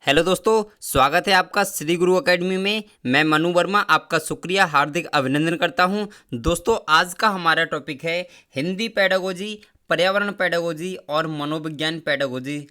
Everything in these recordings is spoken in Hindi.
हेलो दोस्तों, स्वागत है आपका श्री गुरु एकेडमी में। मैं मनु वर्मा आपका शुक्रिया हार्दिक अभिनंदन करता हूं। दोस्तों, आज का हमारा टॉपिक है हिंदी पेडागोजी, पर्यावरण पेडागोजी और मनोविज्ञान पेडागोजी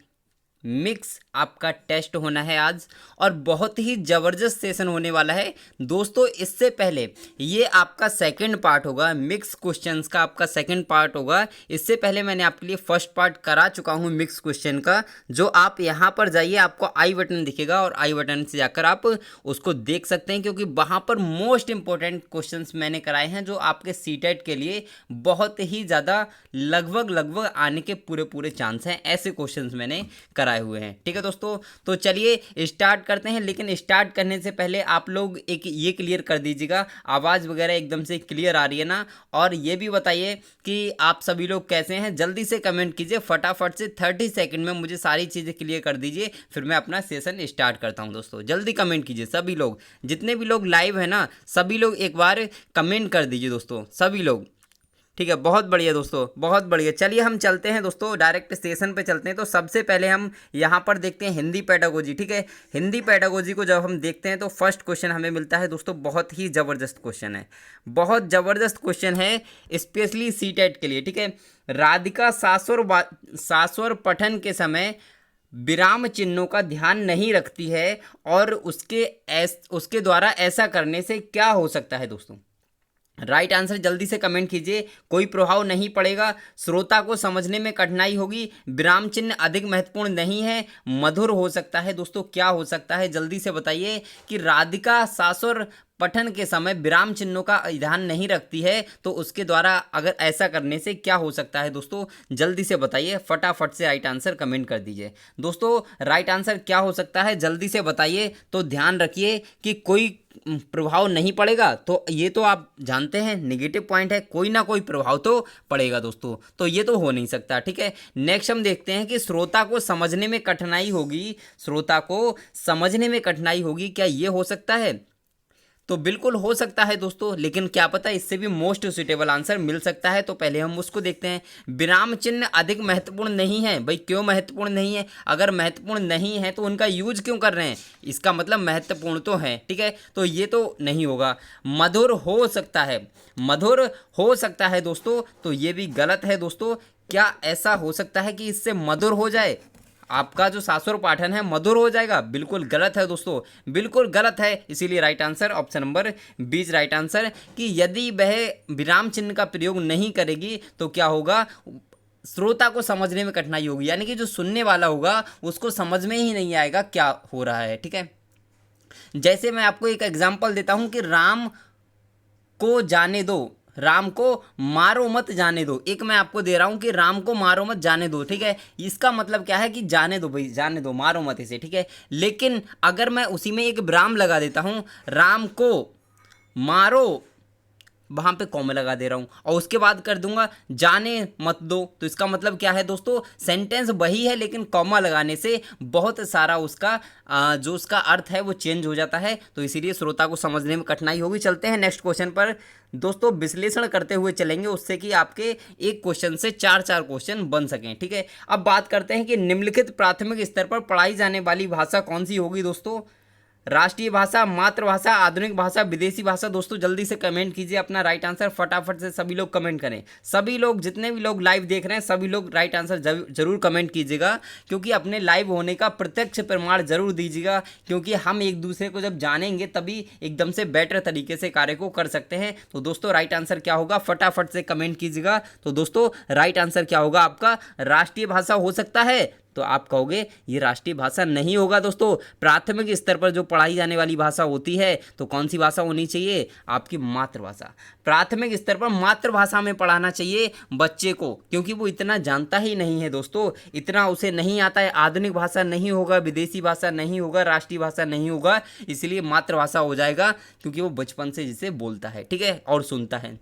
मिक्स। आपका टेस्ट होना है आज और बहुत ही ज़बरदस्त सेशन होने वाला है दोस्तों। इससे पहले ये आपका सेकंड पार्ट होगा, मिक्स क्वेश्चंस का आपका सेकंड पार्ट होगा। इससे पहले मैंने आपके लिए फर्स्ट पार्ट करा चुका हूँ मिक्स क्वेश्चन का, जो आप यहाँ पर जाइए, आपको आई बटन दिखेगा और आई बटन से जाकर आप उसको देख सकते हैं, क्योंकि वहाँ पर मोस्ट इंपॉर्टेंट क्वेश्चंस मैंने कराए हैं जो आपके सीटेट के लिए बहुत ही ज़्यादा लगभग आने के पूरे चांस हैं। ऐसे क्वेश्चंस मैंने कराए हुए हैं। ठीक है दोस्तों, तो चलिए स्टार्ट करते हैं। लेकिन स्टार्ट करने से पहले आप लोग एक ये क्लियर कर दीजिएगा, आवाज़ वगैरह एकदम से क्लियर आ रही है ना। और ये भी बताइए कि आप सभी लोग कैसे हैं। जल्दी से कमेंट कीजिए फटाफट से, 30 सेकंड में मुझे सारी चीज़ें क्लियर कर दीजिए, फिर मैं अपना सेशन स्टार्ट करता हूं। दोस्तों जल्दी कमेंट कीजिए सभी लोग, जितने भी लोग लाइव है ना, सभी लोग एक बार कमेंट कर दीजिए दोस्तों, सभी लोग। ठीक है, बहुत बढ़िया दोस्तों, बहुत बढ़िया। चलिए हम चलते हैं दोस्तों, डायरेक्ट सेशन पे चलते हैं। तो सबसे पहले हम यहाँ पर देखते हैं हिंदी पेडागोजी। ठीक है, हिंदी पेडागोजी को जब हम देखते हैं तो फर्स्ट क्वेश्चन हमें मिलता है दोस्तों, बहुत ही ज़बरदस्त क्वेश्चन है, बहुत ज़बरदस्त क्वेश्चन है स्पेशली सीटेट के लिए। ठीक है, राधिका शाश्वर पठन के समय विराम चिन्हों का ध्यान नहीं रखती है और उसके द्वारा ऐसा करने से क्या हो सकता है दोस्तों। राइट आंसर जल्दी से कमेंट कीजिए। कोई प्रभाव नहीं पड़ेगा, श्रोता को समझने में कठिनाई होगी, विराम चिन्ह अधिक महत्वपूर्ण नहीं है, मधुर हो सकता है। दोस्तों क्या हो सकता है, जल्दी से बताइए कि राधिका शाश्वर पठन के समय विराम चिन्हों का ध्यान नहीं रखती है, तो उसके द्वारा अगर ऐसा करने से क्या हो सकता है दोस्तों, जल्दी से बताइए, फटाफट से राइट आंसर कमेंट कर दीजिए। दोस्तों राइट आंसर क्या हो सकता है जल्दी से बताइए। तो ध्यान रखिए कि कोई प्रभाव नहीं पड़ेगा, तो ये तो आप जानते हैं नेगेटिव पॉइंट है, कोई ना कोई प्रभाव तो पड़ेगा दोस्तों, तो ये तो हो नहीं सकता। ठीक है, नेक्स्ट हम देखते हैं कि श्रोता को समझने में कठिनाई होगी, श्रोता को समझने में कठिनाई होगी, क्या ये हो सकता है? तो बिल्कुल हो सकता है दोस्तों, लेकिन क्या पता इससे भी मोस्ट सुटेबल आंसर मिल सकता है। तो पहले हम उसको देखते हैं। विराम चिन्ह अधिक महत्वपूर्ण नहीं है, भाई क्यों महत्वपूर्ण नहीं है? अगर महत्वपूर्ण नहीं है तो उनका यूज क्यों कर रहे हैं, इसका मतलब महत्वपूर्ण तो है। ठीक है, तो ये तो नहीं होगा। मधुर हो सकता है, मधुर हो सकता है दोस्तों, तो ये भी गलत है दोस्तों। क्या ऐसा हो सकता है कि इससे मधुर हो जाए, आपका जो शाश्वर पाठन है मधुर हो जाएगा? बिल्कुल गलत है दोस्तों, बिल्कुल गलत है। इसीलिए right answer option number 20 right answer, कि यदि वह विराम चिन्ह का प्रयोग नहीं करेगी तो क्या होगा, श्रोता को समझने में कठिनाई होगी, यानी कि जो सुनने वाला होगा उसको समझ में ही नहीं आएगा क्या हो रहा है। ठीक है, जैसे मैं आपको एक एग्जाम्पल देता हूं कि राम को जाने दो, राम को मारो मत जाने दो। एक मैं आपको दे रहा हूं कि राम को मारो मत जाने दो। ठीक है, इसका मतलब क्या है कि जाने दो भाई, जाने दो, मारो मत इसे। ठीक है, लेकिन अगर मैं उसी में एक विराम लगा देता हूं, राम को मारो, वहां पे कॉमा लगा दे रहा हूं और उसके बाद कर दूंगा जाने मत दो, तो इसका मतलब क्या है दोस्तों, सेंटेंस वही है लेकिन कॉमा लगाने से बहुत सारा उसका जो उसका अर्थ है वो चेंज हो जाता है, तो इसीलिए श्रोता को समझने में कठिनाई होगी। चलते हैं नेक्स्ट क्वेश्चन पर दोस्तों, विश्लेषण करते हुए चलेंगे, उससे कि आपके एक क्वेश्चन से चार क्वेश्चन बन सकें। ठीक है, अब बात करते हैं कि निम्नलिखित प्राथमिक स्तर पर पढ़ाई जाने वाली भाषा कौन सी होगी दोस्तों। राष्ट्रीय भाषा, मातृभाषा, आधुनिक भाषा, विदेशी भाषा। दोस्तों जल्दी से कमेंट कीजिए अपना राइट आंसर, फटाफट से सभी लोग कमेंट करें, सभी लोग, जितने भी लोग लाइव देख रहे हैं सभी लोग राइट आंसर जरूर कमेंट कीजिएगा, क्योंकि अपने लाइव होने का प्रत्यक्ष प्रमाण जरूर दीजिएगा, क्योंकि हम एक दूसरे को जब जानेंगे तभी एकदम से बेटर तरीके से कार्य को कर सकते हैं। तो दोस्तों राइट आंसर क्या होगा, फटाफट से कमेंट कीजिएगा। तो दोस्तों राइट आंसर क्या होगा आपका, राष्ट्रीय भाषा हो सकता है, तो आप कहोगे ये राष्ट्रीय भाषा नहीं होगा दोस्तों। प्राथमिक स्तर पर जो पढ़ाई जाने वाली भाषा होती है तो कौन सी भाषा होनी चाहिए, आपकी मातृभाषा। प्राथमिक स्तर पर मातृभाषा में पढ़ाना चाहिए बच्चे को, क्योंकि वो इतना जानता ही नहीं है दोस्तों, इतना उसे नहीं आता है। आधुनिक भाषा नहीं होगा, विदेशी भाषा नहीं होगा, राष्ट्रीय भाषा नहीं होगा, इसलिए मातृभाषा हो जाएगा, क्योंकि वो बचपन से जिसे बोलता है। ठीक है, और सुनता है।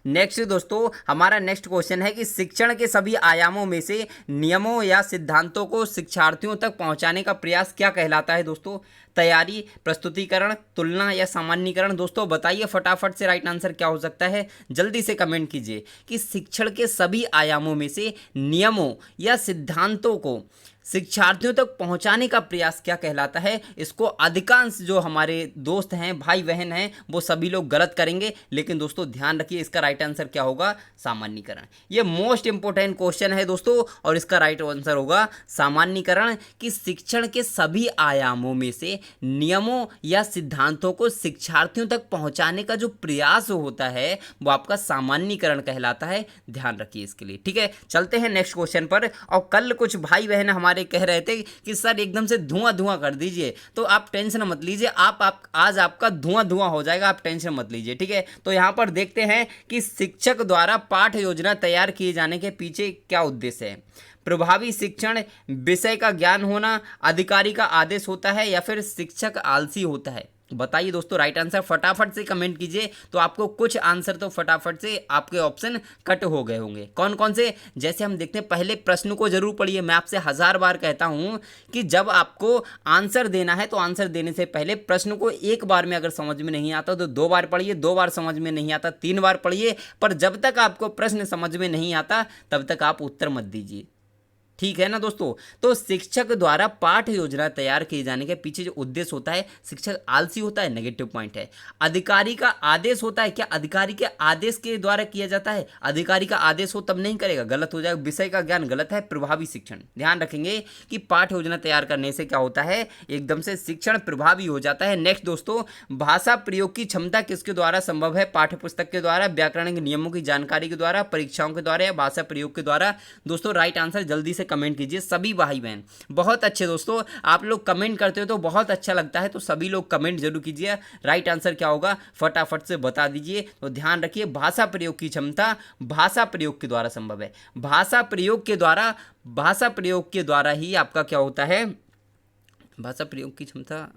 नेक्स्ट दोस्तों, हमारा नेक्स्ट क्वेश्चन है कि शिक्षण के सभी आयामों में से नियमों या सिद्धांतों को शिक्षार्थियों तक पहुंचाने का प्रयास क्या कहलाता है दोस्तों। तैयारी, प्रस्तुतिकरण, तुलना या सामान्यीकरण। दोस्तों बताइए फटाफट से राइट आंसर क्या हो सकता है, जल्दी से कमेंट कीजिए कि शिक्षण के सभी आयामों में से नियमों या सिद्धांतों को शिक्षार्थियों तक पहुंचाने का प्रयास क्या कहलाता है? इसको अधिकांश जो हमारे दोस्त हैं, भाई बहन हैं, वो सभी लोग गलत करेंगे, लेकिन दोस्तों ध्यान रखिए इसका राइट आंसर क्या होगा? सामान्यीकरण। ये मोस्ट इंपोर्टेंट क्वेश्चन है दोस्तों, और इसका राइट आंसर होगा सामान्यीकरण। कि शिक्षण के सभी आयामों में से नियमों या सिद्धांतों को शिक्षार्थियों तक पहुंचाने का जो प्रयास होता है वो आपका सामान्यीकरण कहलाता है। ध्यान रखिए इसके लिए, ठीक है। चलते हैं नेक्स्ट क्वेश्चन पर। और कल कुछ भाई बहन हमारे कह रहे थे कि सर एकदम से धुआं धुआं कर दीजिए, तो आप टेंशन मत लीजिए, आप आज आपका धुआं धुआं हो जाएगा, आप टेंशन मत लीजिए, ठीक है। तो यहाँ पर देखते हैं कि शिक्षक द्वारा पाठ योजना तैयार किए जाने के पीछे क्या उद्देश्य है। प्रभावी शिक्षण, विषय का ज्ञान होना, अधिकारी का आदेश होता है, या फिर शिक्षक आलसी होता है? बताइए दोस्तों राइट आंसर फटाफट से कमेंट कीजिए। तो आपको कुछ आंसर तो फटाफट से आपके ऑप्शन कट हो गए होंगे। कौन कौन से? जैसे हम देखते हैं, पहले प्रश्न को जरूर पढ़िए। मैं आपसे 1000 बार कहता हूं कि जब आपको आंसर देना है तो आंसर देने से पहले प्रश्न को एक बार में अगर समझ में नहीं आता तो 2 बार पढ़िए, 2 बार समझ में नहीं आता 3 बार पढ़िए, पर जब तक आपको प्रश्न समझ में नहीं आता तब तक आप उत्तर मत दीजिए, ठीक है ना दोस्तों। तो शिक्षक द्वारा पाठ योजना तैयार किए जाने के पीछे जो उद्देश्य होता है, शिक्षक आलसी होता है, नेगेटिव पॉइंट है। अधिकारी का आदेश होता है, क्या अधिकारी के आदेश के द्वारा किया जाता है? अधिकारी का आदेश हो तब नहीं करेगा, गलत हो जाएगा। विषय का ज्ञान गलत है। प्रभावी शिक्षण, ध्यान रखेंगे कि पाठ योजना तैयार करने से क्या होता है, एकदम से शिक्षण प्रभावी हो जाता है। नेक्स्ट दोस्तों, भाषा प्रयोग की क्षमता किसके द्वारा संभव है? पाठ्य पुस्तक के द्वारा, व्याकरण के नियमों की जानकारी के द्वारा, परीक्षाओं के द्वारा, या भाषा प्रयोग के द्वारा? दोस्तों राइट आंसर जल्दी से कमेंट कीजिए सभी भाई बहन। बहुत अच्छे दोस्तों, आप लोग कमेंट करते हो तो बहुत अच्छा लगता है, तो सभी लोग कमेंट जरूर कीजिए। राइट आंसर क्या होगा फटाफट से बता दीजिए। तो ध्यान रखिए, भाषा प्रयोग की क्षमता भाषा प्रयोग के द्वारा संभव है। भाषा प्रयोग के द्वारा ही आपका क्या होता है? भाषा प्रयोग की क्षमता,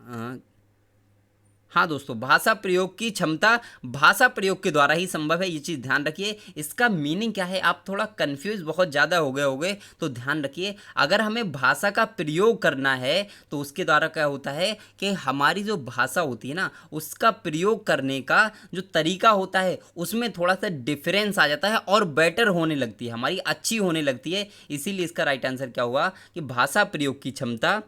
हाँ दोस्तों, भाषा प्रयोग की क्षमता भाषा प्रयोग के द्वारा ही संभव है। ये चीज़ ध्यान रखिए। इसका मीनिंग क्या है? आप थोड़ा कंफ्यूज बहुत ज़्यादा हो गए होंगे, तो ध्यान रखिए। अगर हमें भाषा का प्रयोग करना है तो उसके द्वारा क्या होता है कि हमारी जो भाषा होती है ना, उसका प्रयोग करने का जो तरीका होता है उसमें थोड़ा सा डिफरेंस आ जाता है और बेटर होने लगती है, हमारी अच्छी होने लगती है। इसीलिए इसका राइट आंसर क्या हुआ कि भाषा प्रयोग की क्षमता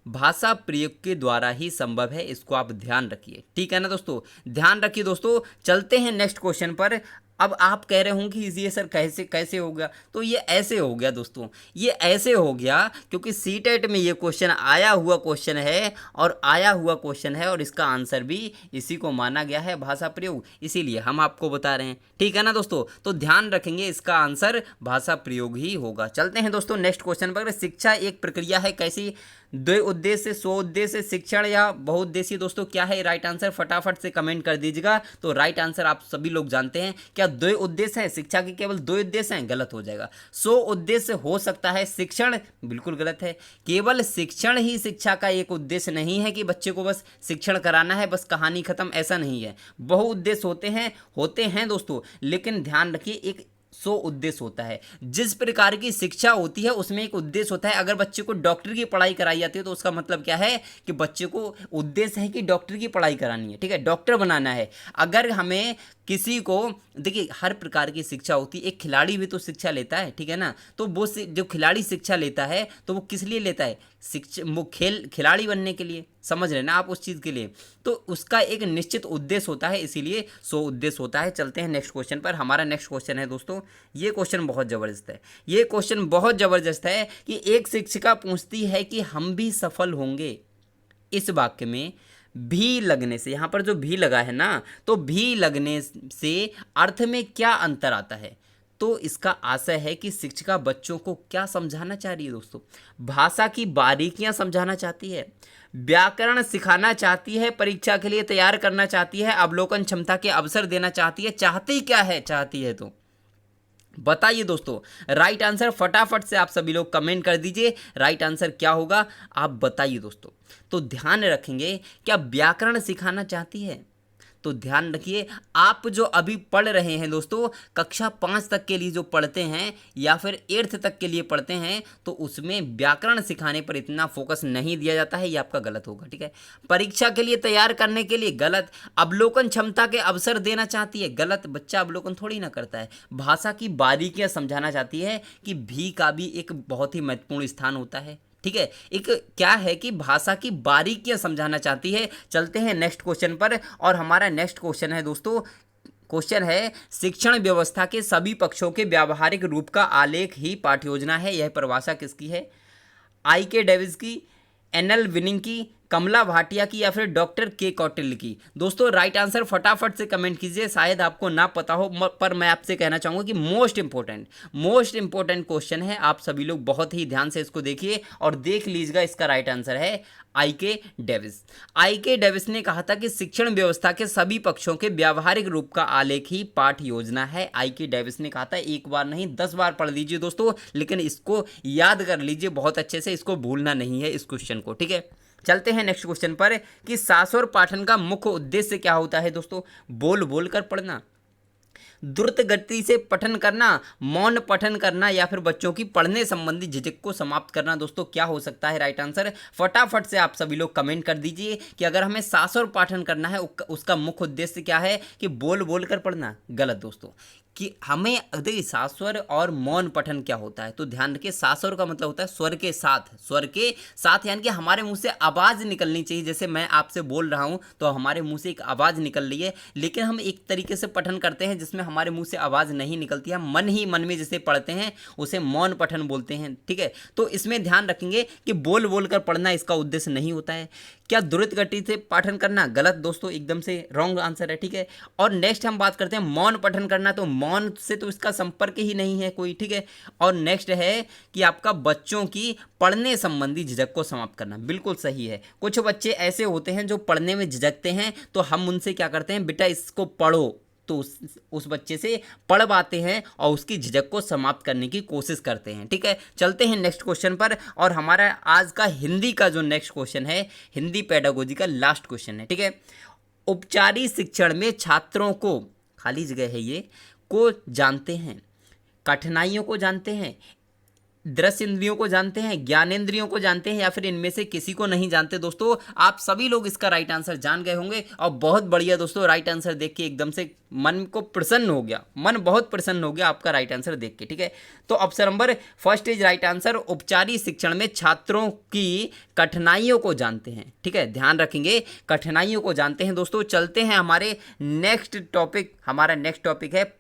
भाषा प्रयोग के द्वारा ही संभव है। इसको आप ध्यान रखिए, ठीक है ना दोस्तों। ध्यान रखिए दोस्तों। चलते हैं नेक्स्ट क्वेश्चन पर। अब आप कह रहे होंगे कि ये सर कैसे कैसे हो गया? तो ये ऐसे हो गया दोस्तों, ये ऐसे हो गया क्योंकि सीटेट में ये क्वेश्चन आया हुआ क्वेश्चन है, और इसका आंसर भी इसी को माना गया है, भाषा प्रयोग, इसीलिए हम आपको बता रहे हैं, ठीक है ना दोस्तों। तो ध्यान रखेंगे, इसका आंसर भाषा प्रयोग ही होगा। चलते हैं दोस्तों नेक्स्ट क्वेश्चन पर। शिक्षा एक प्रक्रिया है, कैसी? द्वय उद्देश्य, स्व उद्देश्य शिक्षण, या बहुउद्देशीय? दोस्तों क्या है राइट आंसर? फटाफट से कमेंट कर दीजिएगा। तो राइट आंसर आप सभी लोग जानते हैं, क्या द्वय उद्देश्य है? शिक्षा के केवल 2 उद्देश्य हैं, गलत हो जाएगा। स्व उद्देश्य हो सकता है शिक्षण, बिल्कुल गलत है। केवल शिक्षण ही शिक्षा का एक उद्देश्य नहीं है कि बच्चे को बस शिक्षण कराना है, बस कहानी खत्म, ऐसा नहीं है। बहुउद्देश्य होते हैं दोस्तों, लेकिन ध्यान रखिए एक 100 उद्देश्य होता है। जिस प्रकार की शिक्षा होती है उसमें एक उद्देश्य होता है। अगर बच्चे को डॉक्टर की पढ़ाई कराई जाती है तो उसका मतलब क्या है कि बच्चे को उद्देश्य है कि डॉक्टर की पढ़ाई करानी है, ठीक है, डॉक्टर बनाना है। अगर हमें किसी को, देखिए हर प्रकार की शिक्षा होती है, एक खिलाड़ी भी तो शिक्षा लेता है, ठीक है ना। तो वो जो खिलाड़ी शिक्षा लेता है तो वो किस लिए लेता है? वो खिलाड़ी बनने के लिए, समझ रहे ना आप उस चीज़ के लिए। तो उसका एक निश्चित उद्देश्य होता है, इसीलिए 100 उद्देश्य होता है। चलते हैं नेक्स्ट क्वेश्चन पर। हमारा नेक्स्ट क्वेश्चन है दोस्तों, ये क्वेश्चन बहुत ज़बरदस्त है कि एक शिक्षिका पूछती है कि हम भी सफल होंगे। इस वाक्य में भी लगने से, यहाँ पर जो भी लगा है ना, तो भी लगने से अर्थ में क्या अंतर आता है? तो इसका आशय है कि शिक्षिका बच्चों को क्या समझाना चाह रही है दोस्तों? भाषा की बारीकियां समझाना चाहती है, व्याकरण सिखाना चाहती है, परीक्षा के लिए तैयार करना चाहती है, अवलोकन क्षमता के अवसर देना चाहती है। चाहती क्या है? चाहती है तो बताइए दोस्तों। राइट आंसर फटाफट से आप सभी लोग कमेंट कर दीजिए, राइट आंसर क्या होगा आप बताइए दोस्तों। तो ध्यान रखेंगे, क्या व्याकरण सिखाना चाहती है? तो ध्यान रखिए, आप जो अभी पढ़ रहे हैं दोस्तों, कक्षा 5 तक के लिए जो पढ़ते हैं या फिर 8th तक के लिए पढ़ते हैं, तो उसमें व्याकरण सिखाने पर इतना फोकस नहीं दिया जाता है, ये आपका गलत होगा, ठीक है। परीक्षा के लिए तैयार करने के लिए, गलत। अवलोकन क्षमता के अवसर देना चाहती है, गलत। बच्चा अवलोकन थोड़ी ना करता है। भाषा की बारीकियां समझाना चाहती है कि भी का भी एक बहुत ही महत्वपूर्ण स्थान होता है, ठीक है, एक क्या है कि भाषा की बारीकियां समझाना चाहती है। चलते हैं नेक्स्ट क्वेश्चन पर, और हमारा नेक्स्ट क्वेश्चन है दोस्तों, क्वेश्चन है शिक्षण व्यवस्था के सभी पक्षों के व्यावहारिक रूप का आलेख ही पाठ्य योजना है। यह परिभाषा किसकी है? I.K. डेविस की, एन.एल. विनिंग की, कमला भाटिया की, या फिर डॉक्टर के कौटिल्य की? दोस्तों राइट आंसर फटाफट से कमेंट कीजिए, शायद आपको ना पता हो, पर मैं आपसे कहना चाहूँगा कि मोस्ट इंपॉर्टेंट क्वेश्चन है। आप सभी लोग बहुत ही ध्यान से इसको देखिए और देख लीजिएगा। इसका राइट आंसर है I.K. डेविस। I.K. डेविस ने कहा था कि शिक्षण व्यवस्था के सभी पक्षों के व्यावहारिक रूप का आलेख ही पाठ्य योजना है। I.K. डेविस ने कहा था, एक बार नहीं 10 बार पढ़ लीजिए दोस्तों, लेकिन इसको याद कर लीजिए बहुत अच्छे से, इसको भूलना नहीं है इस क्वेश्चन को, ठीक है। चलते हैं नेक्स्ट क्वेश्चन पर कि शास्वर पाठन का मुख्य उद्देश्य क्या होता है दोस्तों? बोल बोल कर पढ़ना, द्रुत गति से पठन करना, मौन पठन करना, या फिर बच्चों की पढ़ने संबंधी झिझक को समाप्त करना? दोस्तों क्या हो सकता है राइट आंसर? फटाफट से आप सभी लोग कमेंट कर दीजिए कि अगर हमें शास्वर पाठन करना है उसका मुख्य उद्देश्य क्या है कि बोल बोल कर पढ़ना? गलत दोस्तों, कि हमें देखिए शास्वर और मौन पठन क्या होता है, तो ध्यान रखिए। शास्वर का मतलब होता है स्वर के साथ यानी कि हमारे मुंह से आवाज़ निकलनी चाहिए। जैसे मैं आपसे बोल रहा हूं तो हमारे मुंह से एक आवाज़ निकल रही है, लेकिन हम एक तरीके से पठन करते हैं जिसमें हमारे मुंह से आवाज़ नहीं निकलती है, मन ही मन में जिसे पढ़ते हैं उसे मौन पठन बोलते हैं, ठीक है। तो इसमें ध्यान रखेंगे कि बोल बोल कर पढ़ना इसका उद्देश्य नहीं होता है। क्या द्रुत गति से पाठन करना? गलत दोस्तों, एकदम से रॉन्ग आंसर है, ठीक है। और नेक्स्ट हम बात करते हैं मौन पठन करना, तो मौन से तो इसका संपर्क ही नहीं है कोई, ठीक है। और नेक्स्ट है कि आपका बच्चों की पढ़ने संबंधी झिझक को समाप्त करना, बिल्कुल सही है। कुछ बच्चे ऐसे होते हैं जो पढ़ने में झिझकते हैं, तो हम उनसे क्या करते हैं, बेटा इसको पढ़ो, तो उस बच्चे से पढ़वाते हैं और उसकी झिझक को समाप्त करने की कोशिश करते हैं, ठीक है। चलते हैं नेक्स्ट क्वेश्चन पर, और हमारा आज का हिंदी का जो नेक्स्ट क्वेश्चन है, हिंदी पेडागोजी का लास्ट क्वेश्चन है, ठीक है। औपचारिक शिक्षण में छात्रों को, खाली जगह है ये, को जानते हैं, कठिनाइयों को जानते हैं, दृश्य इंद्रियों को जानते हैं, ज्ञानेंद्रियों को जानते हैं, या फिर इनमें से किसी को नहीं जानते? दोस्तों आप सभी लोग इसका राइट आंसर जान गए होंगे, और बहुत बढ़िया दोस्तों, राइट आंसर देख के एकदम से मन को प्रसन्न हो गया, मन बहुत प्रसन्न हो गया आपका राइट आंसर देख के, ठीक है। तो option number first is right answer, औपचारिक शिक्षण में छात्रों की कठिनाइयों को जानते हैं, ठीक है, ध्यान रखेंगे, कठिनाइयों को जानते हैं। दोस्तों चलते हैं हमारे नेक्स्ट टॉपिक, हमारा नेक्स्ट टॉपिक है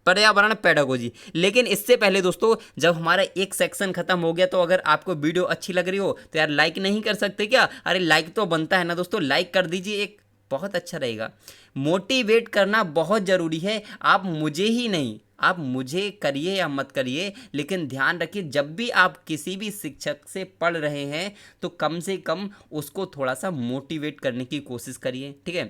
पर्यावरण पेडागोजी। लेकिन इससे पहले दोस्तों, जब हमारा एक सेक्शन खत्म हो गया, तो अगर आपको वीडियो अच्छी लग रही हो तो यार लाइक नहीं कर सकते क्या? अरे लाइक तो बनता है ना दोस्तों, लाइक कर दीजिए, एक बहुत अच्छा रहेगा। मोटिवेट करना बहुत ज़रूरी है, आप मुझे ही नहीं, आप मुझे करिए या मत करिए, लेकिन ध्यान रखिए जब भी आप किसी भी शिक्षक से पढ़ रहे हैं तो कम से कम उसको थोड़ा सा मोटिवेट करने की कोशिश करिए, ठीक है।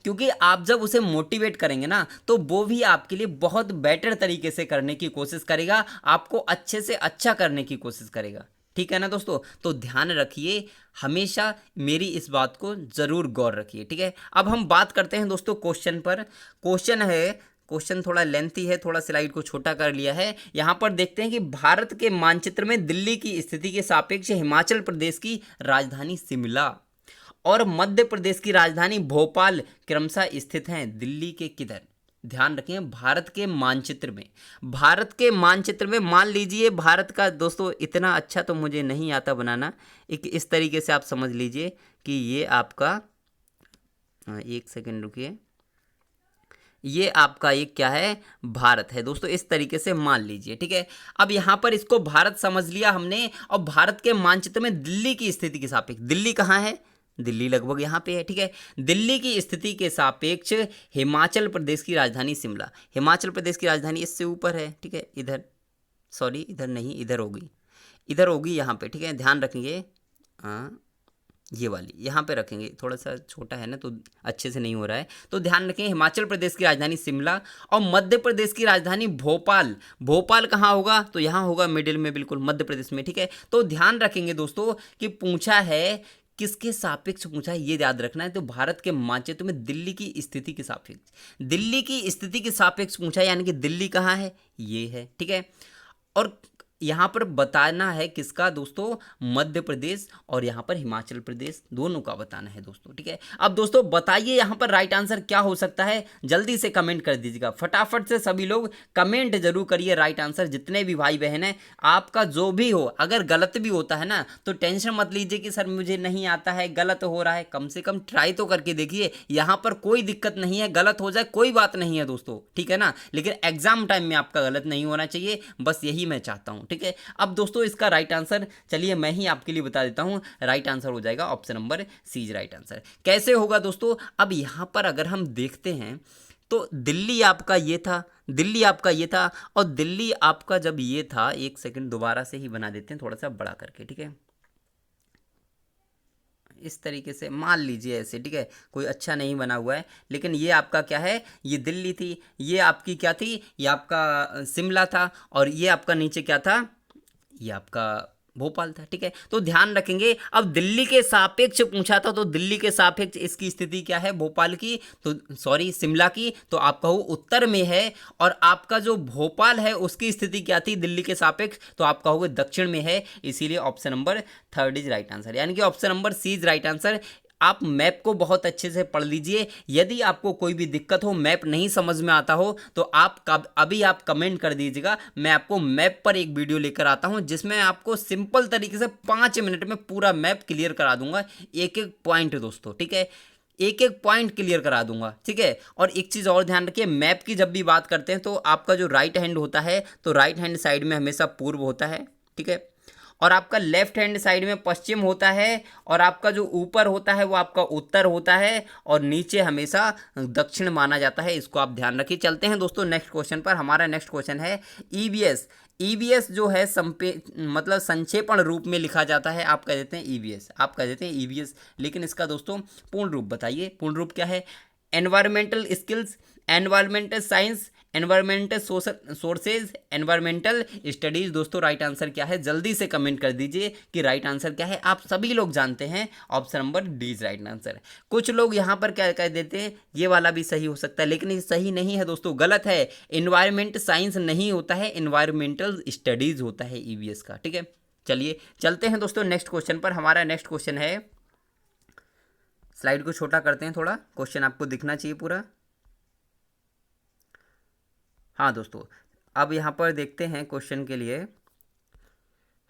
क्योंकि आप जब उसे मोटिवेट करेंगे ना, तो वो भी आपके लिए बहुत बेटर तरीके से करने की कोशिश करेगा, आपको अच्छे से अच्छा करने की कोशिश करेगा, ठीक है ना दोस्तों। तो ध्यान रखिए, हमेशा मेरी इस बात को ज़रूर गौर रखिए, ठीक है। अब हम बात करते हैं दोस्तों क्वेश्चन पर। क्वेश्चन थोड़ा लेंथी है, थोड़ा स्लाइड को छोटा कर लिया है। यहाँ पर देखते हैं कि भारत के मानचित्र में दिल्ली की स्थिति के सापेक्ष हिमाचल प्रदेश की राजधानी शिमला और मध्य प्रदेश की राजधानी भोपाल क्रमशः स्थित हैं, दिल्ली के किधर? ध्यान रखें, भारत के मानचित्र में मान लीजिए, भारत का दोस्तों इतना अच्छा तो मुझे नहीं आता बनाना, एक इस तरीके से आप समझ लीजिए कि ये आपका, एक सेकंड रुकिए, ये आपका एक क्या है, भारत है दोस्तों, इस तरीके से मान लीजिए, ठीक है। अब यहाँ पर इसको भारत समझ लिया हमने, और भारत के मानचित्र में दिल्ली की स्थिति के सापेक्ष, दिल्ली कहाँ है? दिल्ली लगभग यहाँ पे है, ठीक है। दिल्ली की स्थिति के सापेक्ष हिमाचल प्रदेश की राजधानी शिमला, हिमाचल प्रदेश की राजधानी इससे ऊपर है, ठीक है, इधर, सॉरी इधर नहीं, इधर होगी यहाँ पे, ठीक है, ध्यान रखेंगे। हाँ ये वाली यहाँ पे रखेंगे, थोड़ा सा छोटा है ना तो अच्छे से नहीं हो रहा है, तो ध्यान रखें, हिमाचल प्रदेश की राजधानी शिमला और मध्य प्रदेश की राजधानी भोपाल कहाँ होगा? तो यहाँ होगा मिडिल में, बिल्कुल मध्य प्रदेश में, ठीक है। तो ध्यान रखेंगे दोस्तों कि पूछा है किसके सापेक्ष पूछा है, ये याद रखना है। तो भारत के मानचित्र में दिल्ली की स्थिति के सापेक्ष पूछा है, यानी कि दिल्ली कहाँ है? ये है, ठीक है। और यहाँ पर बताना है किसका दोस्तों, मध्य प्रदेश और यहाँ पर हिमाचल प्रदेश, दोनों का बताना है दोस्तों, ठीक है। अब दोस्तों बताइए यहाँ पर राइट आंसर क्या हो सकता है, जल्दी से कमेंट कर दीजिएगा, फटाफट से सभी लोग कमेंट जरूर करिए राइट आंसर, जितने भी भाई बहन हैं, आपका जो भी हो, अगर गलत भी होता है ना तो टेंशन मत लीजिए कि सर मुझे नहीं आता है, गलत हो रहा है, कम से कम ट्राई तो करके देखिए, यहाँ पर कोई दिक्कत नहीं है, गलत हो जाए कोई बात नहीं है दोस्तों, ठीक है ना, लेकिन एग्जाम टाइम में आपका गलत नहीं होना चाहिए, बस यही मैं चाहता हूँ, ठीक है। अब दोस्तों इसका राइट आंसर चलिए मैं ही आपके लिए बता देता हूँ, राइट आंसर हो जाएगा option number C is right answer. कैसे होगा दोस्तों, अब यहाँ पर अगर हम देखते हैं तो दिल्ली आपका ये था, दिल्ली आपका ये था, और दिल्ली आपका जब ये था, एक सेकंड दोबारा से ही बना देते हैं थोड़ा सा बड़ा करके, ठीक है, इस तरीके से मान लीजिए ऐसे, ठीक है, कोई अच्छा नहीं बना हुआ है, लेकिन ये आपका क्या है, ये दिल्ली थी, ये आपकी क्या थी, ये आपका शिमला था, और ये आपका नीचे क्या था, ये आपका भोपाल था, ठीक है। तो ध्यान रखेंगे, अब दिल्ली के सापेक्ष पूछा था, तो दिल्ली के सापेक्ष इसकी स्थिति क्या है, भोपाल की, तो सॉरी शिमला की, तो आपका वो उत्तर में है, और आपका जो भोपाल है उसकी स्थिति क्या थी दिल्ली के सापेक्ष, तो आपका होगा दक्षिण में है, इसीलिए option number third is right answer, यानी कि option number C is right answer. आप मैप को बहुत अच्छे से पढ़ लीजिए, यदि आपको कोई भी दिक्कत हो, मैप नहीं समझ में आता हो, तो आप अभी आप कमेंट कर दीजिएगा, मैं आपको मैप पर एक वीडियो लेकर आता हूं, जिसमें आपको सिंपल तरीके से 5 मिनट में पूरा मैप क्लियर करा दूंगा, एक एक पॉइंट दोस्तों, ठीक है, एक एक पॉइंट क्लियर करा दूंगा, ठीक है। और एक चीज़ और ध्यान रखिए, मैप की जब भी बात करते हैं तो आपका जो राइट हैंड होता है, तो राइट हैंड साइड में हमेशा पूर्व होता है, ठीक है, और आपका लेफ्ट हैंड साइड में पश्चिम होता है, और आपका जो ऊपर होता है वो आपका उत्तर होता है, और नीचे हमेशा दक्षिण माना जाता है, इसको आप ध्यान रखिए। चलते हैं दोस्तों नेक्स्ट क्वेश्चन पर, हमारा नेक्स्ट क्वेश्चन है ईवीएस। ईवीएस जो है मतलब संक्षेपण रूप में लिखा जाता है, आप कह देते हैं ईवीएस, आप कह देते हैं ईवीएस, लेकिन इसका दोस्तों पूर्ण रूप बताइए, पूर्ण रूप क्या है, environmental skills, environmental science, environmental sources, environmental studies. दोस्तों राइट आंसर क्या है, जल्दी से कमेंट कर दीजिए कि राइट आंसर क्या है, आप सभी लोग जानते हैं option number D is right answer. कुछ लोग यहाँ पर क्या कह देते हैं, ये वाला भी सही हो सकता है, लेकिन ये सही नहीं है दोस्तों, गलत है, एनवायरमेंट साइंस नहीं होता है, एनवायरमेंटल स्टडीज होता है ईवीएस का, ठीक है। चलिए चलते हैं दोस्तों नेक्स्ट क्वेश्चन पर, हमारा नेक्स्ट क्वेश्चन है, स्लाइड को छोटा करते हैं थोड़ा, क्वेश्चन आपको दिखना चाहिए पूरा। हाँ दोस्तों, अब यहाँ पर देखते हैं क्वेश्चन के लिए।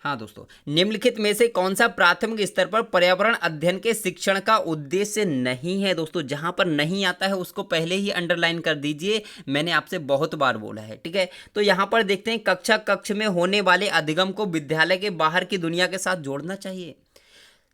हाँ दोस्तों, निम्नलिखित में से कौन सा प्राथमिक स्तर पर पर्यावरण अध्ययन के शिक्षण का उद्देश्य नहीं है। दोस्तों जहाँ पर नहीं आता है उसको पहले ही अंडरलाइन कर दीजिए, मैंने आपसे बहुत बार बोला है, ठीक है। तो यहाँ पर देखते हैं, कक्ष में होने वाले अधिगम को विद्यालय के बाहर की दुनिया के साथ जोड़ना चाहिए।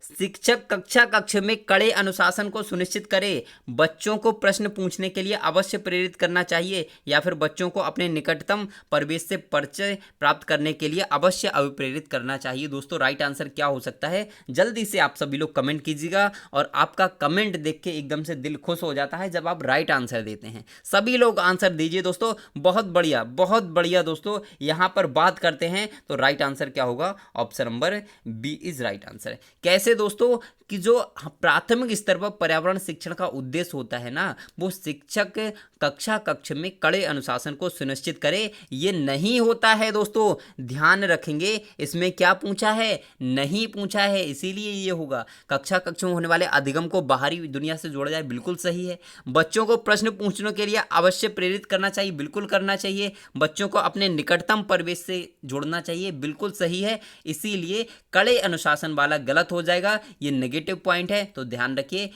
शिक्षक कक्ष में कड़े अनुशासन को सुनिश्चित करे, बच्चों को प्रश्न पूछने के लिए अवश्य प्रेरित करना चाहिए, या फिर बच्चों को अपने निकटतम परिवेश से परिचय प्राप्त करने के लिए अवश्य अभिप्रेरित करना चाहिए। दोस्तों राइट आंसर क्या हो सकता है, जल्दी से आप सभी लोग कमेंट कीजिएगा, और आपका कमेंट देख के एकदम से दिल खुश हो जाता है जब आप राइट आंसर देते हैं। सभी लोग आंसर दीजिए दोस्तों, बहुत बढ़िया बहुत बढ़िया। दोस्तों यहाँ पर बात करते हैं तो राइट आंसर क्या होगा, option number B is right answer. कैसे दोस्तों कि जो प्राथमिक स्तर पर पर्यावरण शिक्षण का उद्देश्य होता है ना, वो शिक्षक कक्ष में कड़े अनुशासन को सुनिश्चित करे, ये नहीं होता है दोस्तों, ध्यान रखेंगे। इसमें क्या पूछा है, नहीं पूछा है, इसीलिए ये होगा। कक्ष में होने वाले अधिगम को बाहरी दुनिया से जोड़ा जाए, बिल्कुल सही है। बच्चों को प्रश्न पूछने के लिए अवश्य प्रेरित करना चाहिए, बिल्कुल करना चाहिए। बच्चों को अपने निकटतम परिवेश से जोड़ना चाहिए, बिल्कुल सही है। इसीलिए कड़े अनुशासन वाला गलत हो जाएगा, ये नेगेटिव पॉइंट है, तो ध्यान रखिए।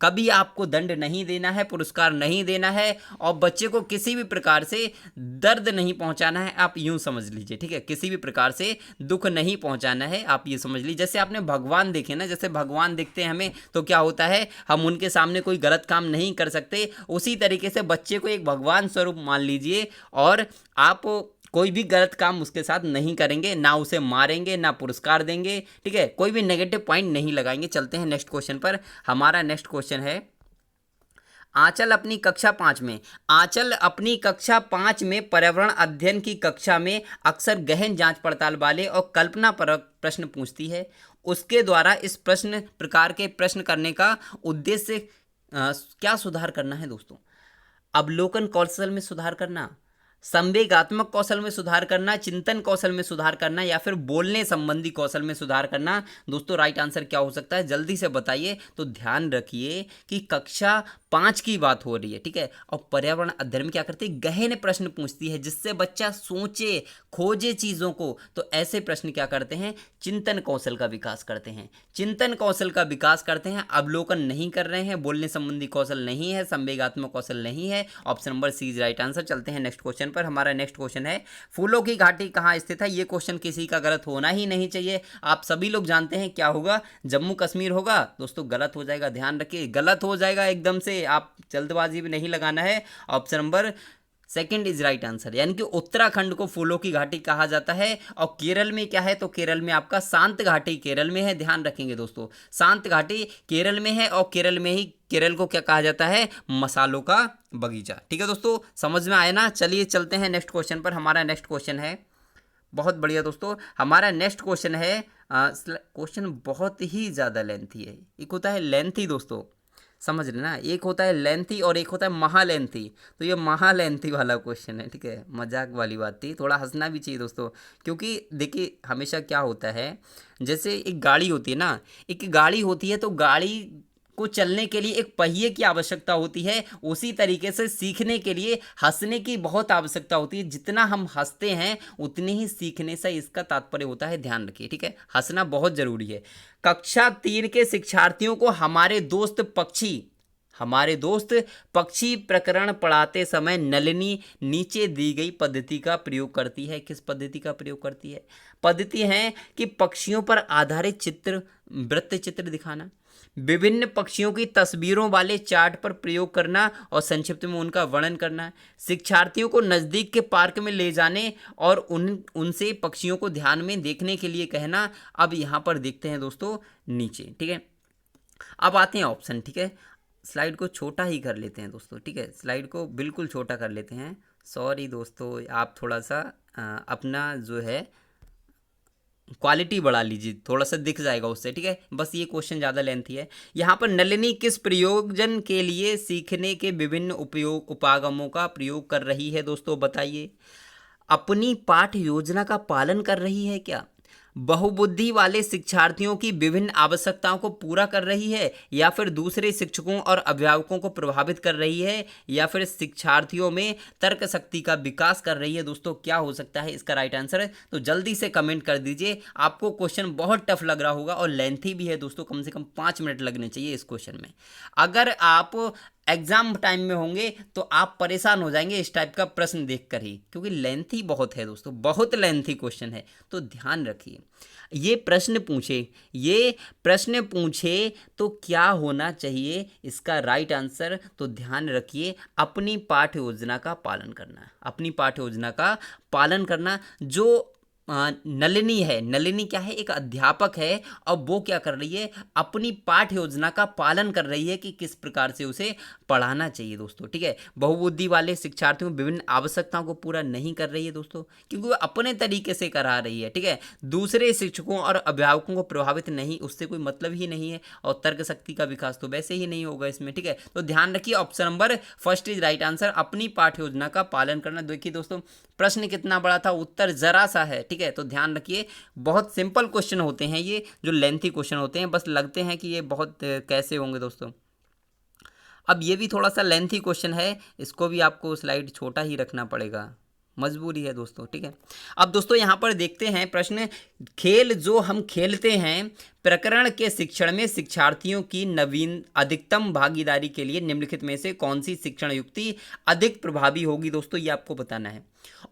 कभी आपको दंड नहीं देना है, पुरस्कार नहीं देना है, और बच्चे को किसी भी प्रकार से दर्द नहीं पहुंचाना है, आप यूं समझ लीजिए, ठीक है। किसी भी प्रकार से दुख नहीं पहुंचाना है, आप ये समझ लीजिए। जैसे आपने भगवान देखे ना, जैसे भगवान देखते हैं हमें, तो क्या होता है, हम उनके सामने कोई गलत काम नहीं कर सकते, उसी तरीके से बच्चे को एक भगवान स्वरूप मान लीजिए, और आप कोई भी गलत काम उसके साथ नहीं करेंगे, ना उसे मारेंगे, ना पुरस्कार देंगे, ठीक है, कोई भी नेगेटिव पॉइंट नहीं लगाएंगे। चलते हैं नेक्स्ट क्वेश्चन पर, हमारा नेक्स्ट क्वेश्चन है, आंचल अपनी कक्षा 5 में, आंचल अपनी कक्षा 5 में पर्यावरण अध्ययन की कक्षा में अक्सर गहन जांच पड़ताल वाले और कल्पना परक प्रश्न पूछती है। उसके द्वारा इस प्रकार के प्रश्न करने का उद्देश्य क्या सुधार करना है दोस्तों, अवलोकन कौशल में सुधार करना, संवेगात्मक कौशल में सुधार करना, चिंतन कौशल में सुधार करना, या फिर बोलने संबंधी कौशल में सुधार करना। दोस्तों राइट आंसर क्या हो सकता है, जल्दी से बताइए। तो ध्यान रखिए कि कक्षा 5 की बात हो रही है, ठीक है। और पर्यावरण अध्ययन में क्या करती है, गहन प्रश्न पूछती है जिससे बच्चा सोचे, खोजे चीज़ों को। तो ऐसे प्रश्न क्या करते हैं, चिंतन कौशल का विकास करते हैं, चिंतन कौशल का विकास करते हैं। अवलोकन नहीं कर रहे हैं, बोलने संबंधी कौशल नहीं है, संवेगात्मक कौशल नहीं है। Option number C is right answer. चलते हैं नेक्स्ट क्वेश्चन पर। हमारा नेक्स्ट क्वेश्चन है, फूलों की घाटी कहाँ स्थित है। ये क्वेश्चन किसी का गलत होना ही नहीं चाहिए। आप सभी लोग जानते हैं क्या होगा, जम्मू कश्मीर होगा। दोस्तों गलत हो जाएगा, ध्यान रखिए, गलत हो जाएगा एकदम से, आप जल्दबाजी भी नहीं लगाना है। Option number second is right answer, यानी कि उत्तराखंड को फूलों की घाटी कहा जाता है। और केरल में क्या है, तो केरल में आपका शांत घाटी केरल में है। ध्यान रखेंगे दोस्तों, शांत घाटी केरल में है, और केरल में ही केरल को क्या कहा जाता है, मसालों का बगीचा। ठीक है दोस्तों, समझ में आया ना। चलिए चलते हैं नेक्स्ट क्वेश्चन पर। हमारा नेक्स्ट क्वेश्चन है, बहुत बढ़िया दोस्तों, हमारा नेक्स्ट क्वेश्चन है, क्वेश्चन बहुत ही ज़्यादा लेंथी है। एक होता है लेंथी दोस्तों, समझ लेना, एक होता है लेंथी और एक होता है महालेंथी। तो ये महालेंथी वाला क्वेश्चन है, ठीक है, मजाक वाली बात थी, थोड़ा हंसना भी चाहिए दोस्तों। क्योंकि देखिए हमेशा क्या होता है, जैसे एक गाड़ी होती है ना, एक गाड़ी होती है, तो गाड़ी को चलने के लिए एक पहिए की आवश्यकता होती है। उसी तरीके से सीखने के लिए हंसने की बहुत आवश्यकता होती है। जितना हम हंसते हैं उतने ही सीखने से इसका तात्पर्य होता है, ध्यान रखिए, ठीक है। हंसना बहुत जरूरी है। कक्षा 3 के शिक्षार्थियों को हमारे दोस्त पक्षी प्रकरण पढ़ाते समय नलिनी नीचे दी गई पद्धति का प्रयोग करती है। किस पद्धति का प्रयोग करती है, पद्धति है कि पक्षियों पर आधारित चित्र, वृत्त चित्र दिखाना, विभिन्न पक्षियों की तस्वीरों वाले चार्ट पर प्रयोग करना और संक्षिप्त में उनका वर्णन करना, शिक्षार्थियों को नज़दीक के पार्क में ले जाने और उनसे पक्षियों को ध्यान में देखने के लिए कहना। अब यहाँ पर देखते हैं दोस्तों नीचे, ठीक है। अब आते हैं ऑप्शन, ठीक है। स्लाइड को छोटा ही कर लेते हैं दोस्तों, ठीक है, स्लाइड को बिल्कुल छोटा कर लेते हैं। सॉरी दोस्तों, आप थोड़ा सा अपना जो है क्वालिटी बढ़ा लीजिए, थोड़ा सा दिख जाएगा उससे, ठीक है। बस ये क्वेश्चन ज़्यादा लेंथी है। यहाँ पर नलिनी किस प्रयोजन के लिए सीखने के विभिन्न उपागमों का प्रयोग कर रही है दोस्तों, बताइए। अपनी पाठ योजना का पालन कर रही है क्या, बहुबुद्धि वाले शिक्षार्थियों की विभिन्न आवश्यकताओं को पूरा कर रही है, या फिर दूसरे शिक्षकों और अभिभावकों को प्रभावित कर रही है, या फिर शिक्षार्थियों में तर्क शक्ति का विकास कर रही है। दोस्तों क्या हो सकता है इसका राइट आंसर, तो जल्दी से कमेंट कर दीजिए। आपको क्वेश्चन बहुत टफ लग रहा होगा और लेंथी भी है दोस्तों, कम से कम 5 मिनट लगने चाहिए इस क्वेश्चन में। अगर आप एग्जाम टाइम में होंगे तो आप परेशान हो जाएंगे इस टाइप का प्रश्न देखकर ही, क्योंकि लेंथी बहुत है दोस्तों, बहुत लेंथी क्वेश्चन है। तो ध्यान रखिए, ये प्रश्न पूछे तो क्या होना चाहिए इसका राइट आंसर, तो ध्यान रखिए, अपनी पाठ्य योजना का पालन करना, अपनी पाठ्य योजना का पालन करना। जो नलिनी है, नलिनी क्या है, एक अध्यापक है, और वो क्या कर रही है, अपनी पाठ्य योजना का पालन कर रही है कि किस प्रकार से उसे पढ़ाना चाहिए दोस्तों, ठीक है। बहुबुद्धि वाले शिक्षार्थियों विभिन्न आवश्यकताओं को पूरा नहीं कर रही है दोस्तों, क्योंकि वो अपने तरीके से करा रही है, ठीक है। दूसरे शिक्षकों और अभिभावकों को प्रभावित नहीं, उससे कोई मतलब ही नहीं है, और तर्क शक्ति का विकास तो वैसे ही नहीं होगा इसमें, ठीक है। तो ध्यान रखिए, option number first is right answer, अपनी पाठ्य योजना का पालन करना। देखिए दोस्तों प्रश्न कितना बड़ा था, उत्तर जरा सा है, ठीक है। तो ध्यान रखिए, बहुत सिंपल क्वेश्चन होते हैं ये, जो लेंथी क्वेश्चन होते हैं, बस लगते हैं कि ये बहुत कैसे होंगे दोस्तों। अब ये भी थोड़ा सा लेंथी क्वेश्चन है, इसको भी आपको स्लाइड छोटा ही रखना पड़ेगा, मजबूरी है दोस्तों, ठीक है। अब दोस्तों यहाँ पर देखते हैं प्रश्न, खेल जो हम खेलते हैं प्रकरण के शिक्षण में शिक्षार्थियों की नवीन अधिकतम भागीदारी के लिए निम्नलिखित में से कौन सी शिक्षण युक्ति अधिक प्रभावी होगी दोस्तों, ये आपको बताना है।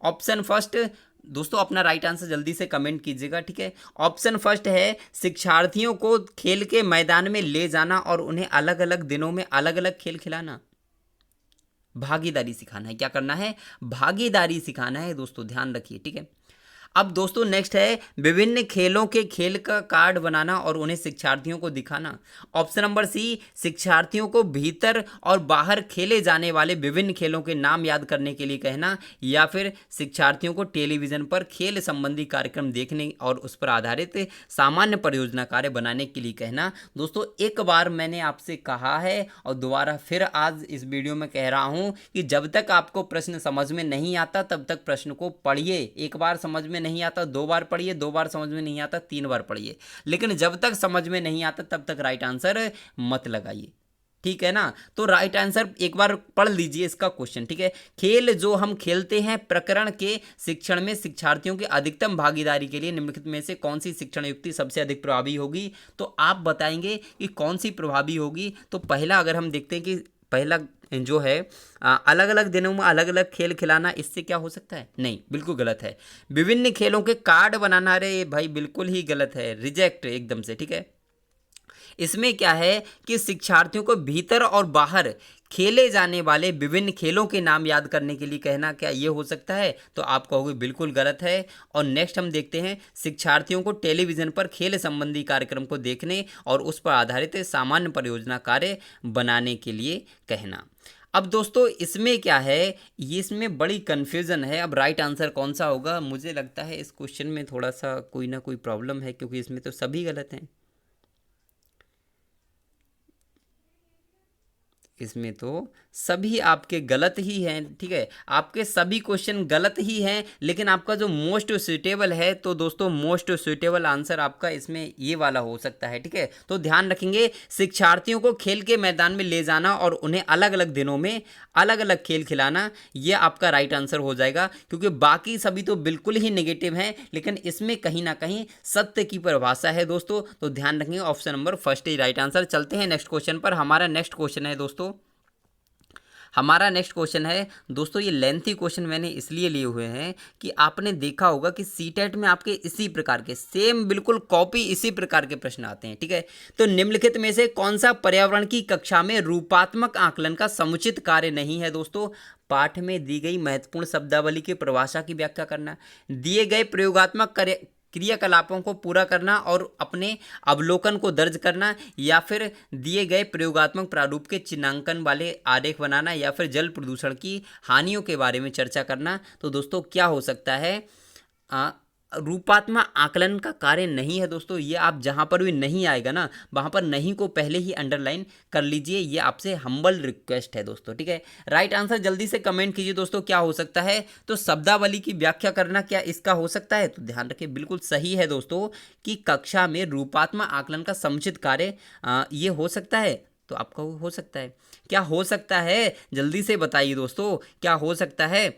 ऑप्शन फर्स्ट दोस्तों, अपना राइट आंसर जल्दी से कमेंट कीजिएगा, ठीक है। ऑप्शन फर्स्ट है शिक्षार्थियों को खेल के मैदान में ले जाना और उन्हें अलग अलग दिनों में अलग अलग खेल खिलाना, भागीदारी सिखाना है। क्या करना है, भागीदारी सिखाना है दोस्तों, ध्यान रखिए, ठीक है। अब दोस्तों नेक्स्ट है विभिन्न खेलों के खेल का कार्ड बनाना और उन्हें शिक्षार्थियों को दिखाना। ऑप्शन नंबर सी, शिक्षार्थियों को भीतर और बाहर खेले जाने वाले विभिन्न खेलों के नाम याद करने के लिए कहना, या फिर शिक्षार्थियों को टेलीविजन पर खेल संबंधी कार्यक्रम देखने और उस पर आधारित सामान्य परियोजना कार्य बनाने के लिए कहना। दोस्तों एक बार मैंने आपसे कहा है और दोबारा फिर आज इस वीडियो में कह रहा हूं कि जब तक आपको प्रश्न समझ में नहीं आता तब तक प्रश्न को पढ़िए। एक बार समझ में नहीं आता 2 बार पढ़िए, 2 बार समझ में नहीं आता 3 बार पढ़िए, लेकिन जब तक समझ में नहीं आता तब तक राइट आंसर मत लगाइए, ठीक है ना। तो राइट आंसर एक बार पढ़ लीजिए इसका क्वेश्चन, ठीक है। खेल जो हम खेलते हैं प्रकरण के शिक्षण में शिक्षार्थियों की अधिकतम भागीदारी के लिए निम्नलिखित में से कौन सी शिक्षण युक्ति सबसे अधिक प्रभावी होगी। तो आप बताएंगे कि कौन सी प्रभावी होगी। तो पहला अगर हम देखते हैं कि पहला जो है अलग अलग दिनों में अलग अलग खेल खिलाना, इससे क्या हो सकता है? नहीं, बिल्कुल गलत है। विभिन्न खेलों के कार्ड बनाना, अरे भाई बिल्कुल ही गलत है, रिजेक्ट एकदम से, ठीक है। इसमें क्या है कि शिक्षार्थियों को भीतर और बाहर खेले जाने वाले विभिन्न खेलों के नाम याद करने के लिए कहना, क्या ये हो सकता है? तो आप कहोगे बिल्कुल गलत है। और नेक्स्ट हम देखते हैं शिक्षार्थियों को टेलीविज़न पर खेल संबंधी कार्यक्रम को देखने और उस पर आधारित सामान्य परियोजना कार्य बनाने के लिए कहना। अब दोस्तों इसमें क्या है, ये इसमें बड़ी कन्फ्यूज़न है। अब राइट आंसर कौन सा होगा? मुझे लगता है इस क्वेश्चन में थोड़ा सा कोई ना कोई प्रॉब्लम है, क्योंकि इसमें तो सभी गलत हैं। इसमें तो सभी आपके गलत ही हैं, ठीक है। आपके सभी क्वेश्चन गलत ही हैं, लेकिन आपका जो मोस्ट सुइटेबल है, तो दोस्तों मोस्ट सुइटेबल आंसर आपका इसमें ये वाला हो सकता है, ठीक है। तो ध्यान रखेंगे, शिक्षार्थियों को खेल के मैदान में ले जाना और उन्हें अलग अलग दिनों में अलग अलग खेल खिलाना, ये आपका राइट आंसर हो जाएगा। क्योंकि बाकी सभी तो बिल्कुल ही नेगेटिव हैं, लेकिन इसमें कहीं ना कहीं सत्य की परिभाषा है दोस्तों। तो ध्यान रखेंगे, ऑप्शन नंबर फर्स्ट ही राइट आंसर। चलते हैं नेक्स्ट क्वेश्चन पर। हमारा नेक्स्ट क्वेश्चन है दोस्तों, दोस्तों ये लेंथी क्वेश्चन मैंने इसलिए लिए हुए हैं कि आपने देखा होगा कि सीटेट में आपके इसी प्रकार के सेम बिल्कुल कॉपी इसी प्रकार के प्रश्न आते हैं, ठीक है। तो निम्नलिखित में से कौन सा पर्यावरण की कक्षा में रूपात्मक आकलन का समुचित कार्य नहीं है? दोस्तों पाठ में दी गई महत्वपूर्ण शब्दावली की परिभाषा की व्याख्या करना, दिए गए प्रयोगात्मक क्रियाकलापों को पूरा करना और अपने अवलोकन को दर्ज करना, या फिर दिए गए प्रयोगात्मक प्रारूप के चिन्हांकन वाले आरेख बनाना, या फिर जल प्रदूषण की हानियों के बारे में चर्चा करना। तो दोस्तों क्या हो सकता है? रूपात्मक आकलन का कार्य नहीं है दोस्तों। ये आप जहाँ पर भी नहीं आएगा ना, वहाँ पर नहीं को पहले ही अंडरलाइन कर लीजिए, ये आपसे हम्बल रिक्वेस्ट है दोस्तों, ठीक है। राइट आंसर जल्दी से कमेंट कीजिए दोस्तों, क्या हो सकता है? तो शब्दावली की व्याख्या करना, क्या इसका हो सकता है? तो ध्यान रखिए बिल्कुल सही है दोस्तों कि कक्षा में रूपात्मक आकलन का समुचित कार्य ये हो सकता है। तो आपका हो सकता है, क्या हो सकता है? जल्दी से बताइए दोस्तों, क्या हो सकता है?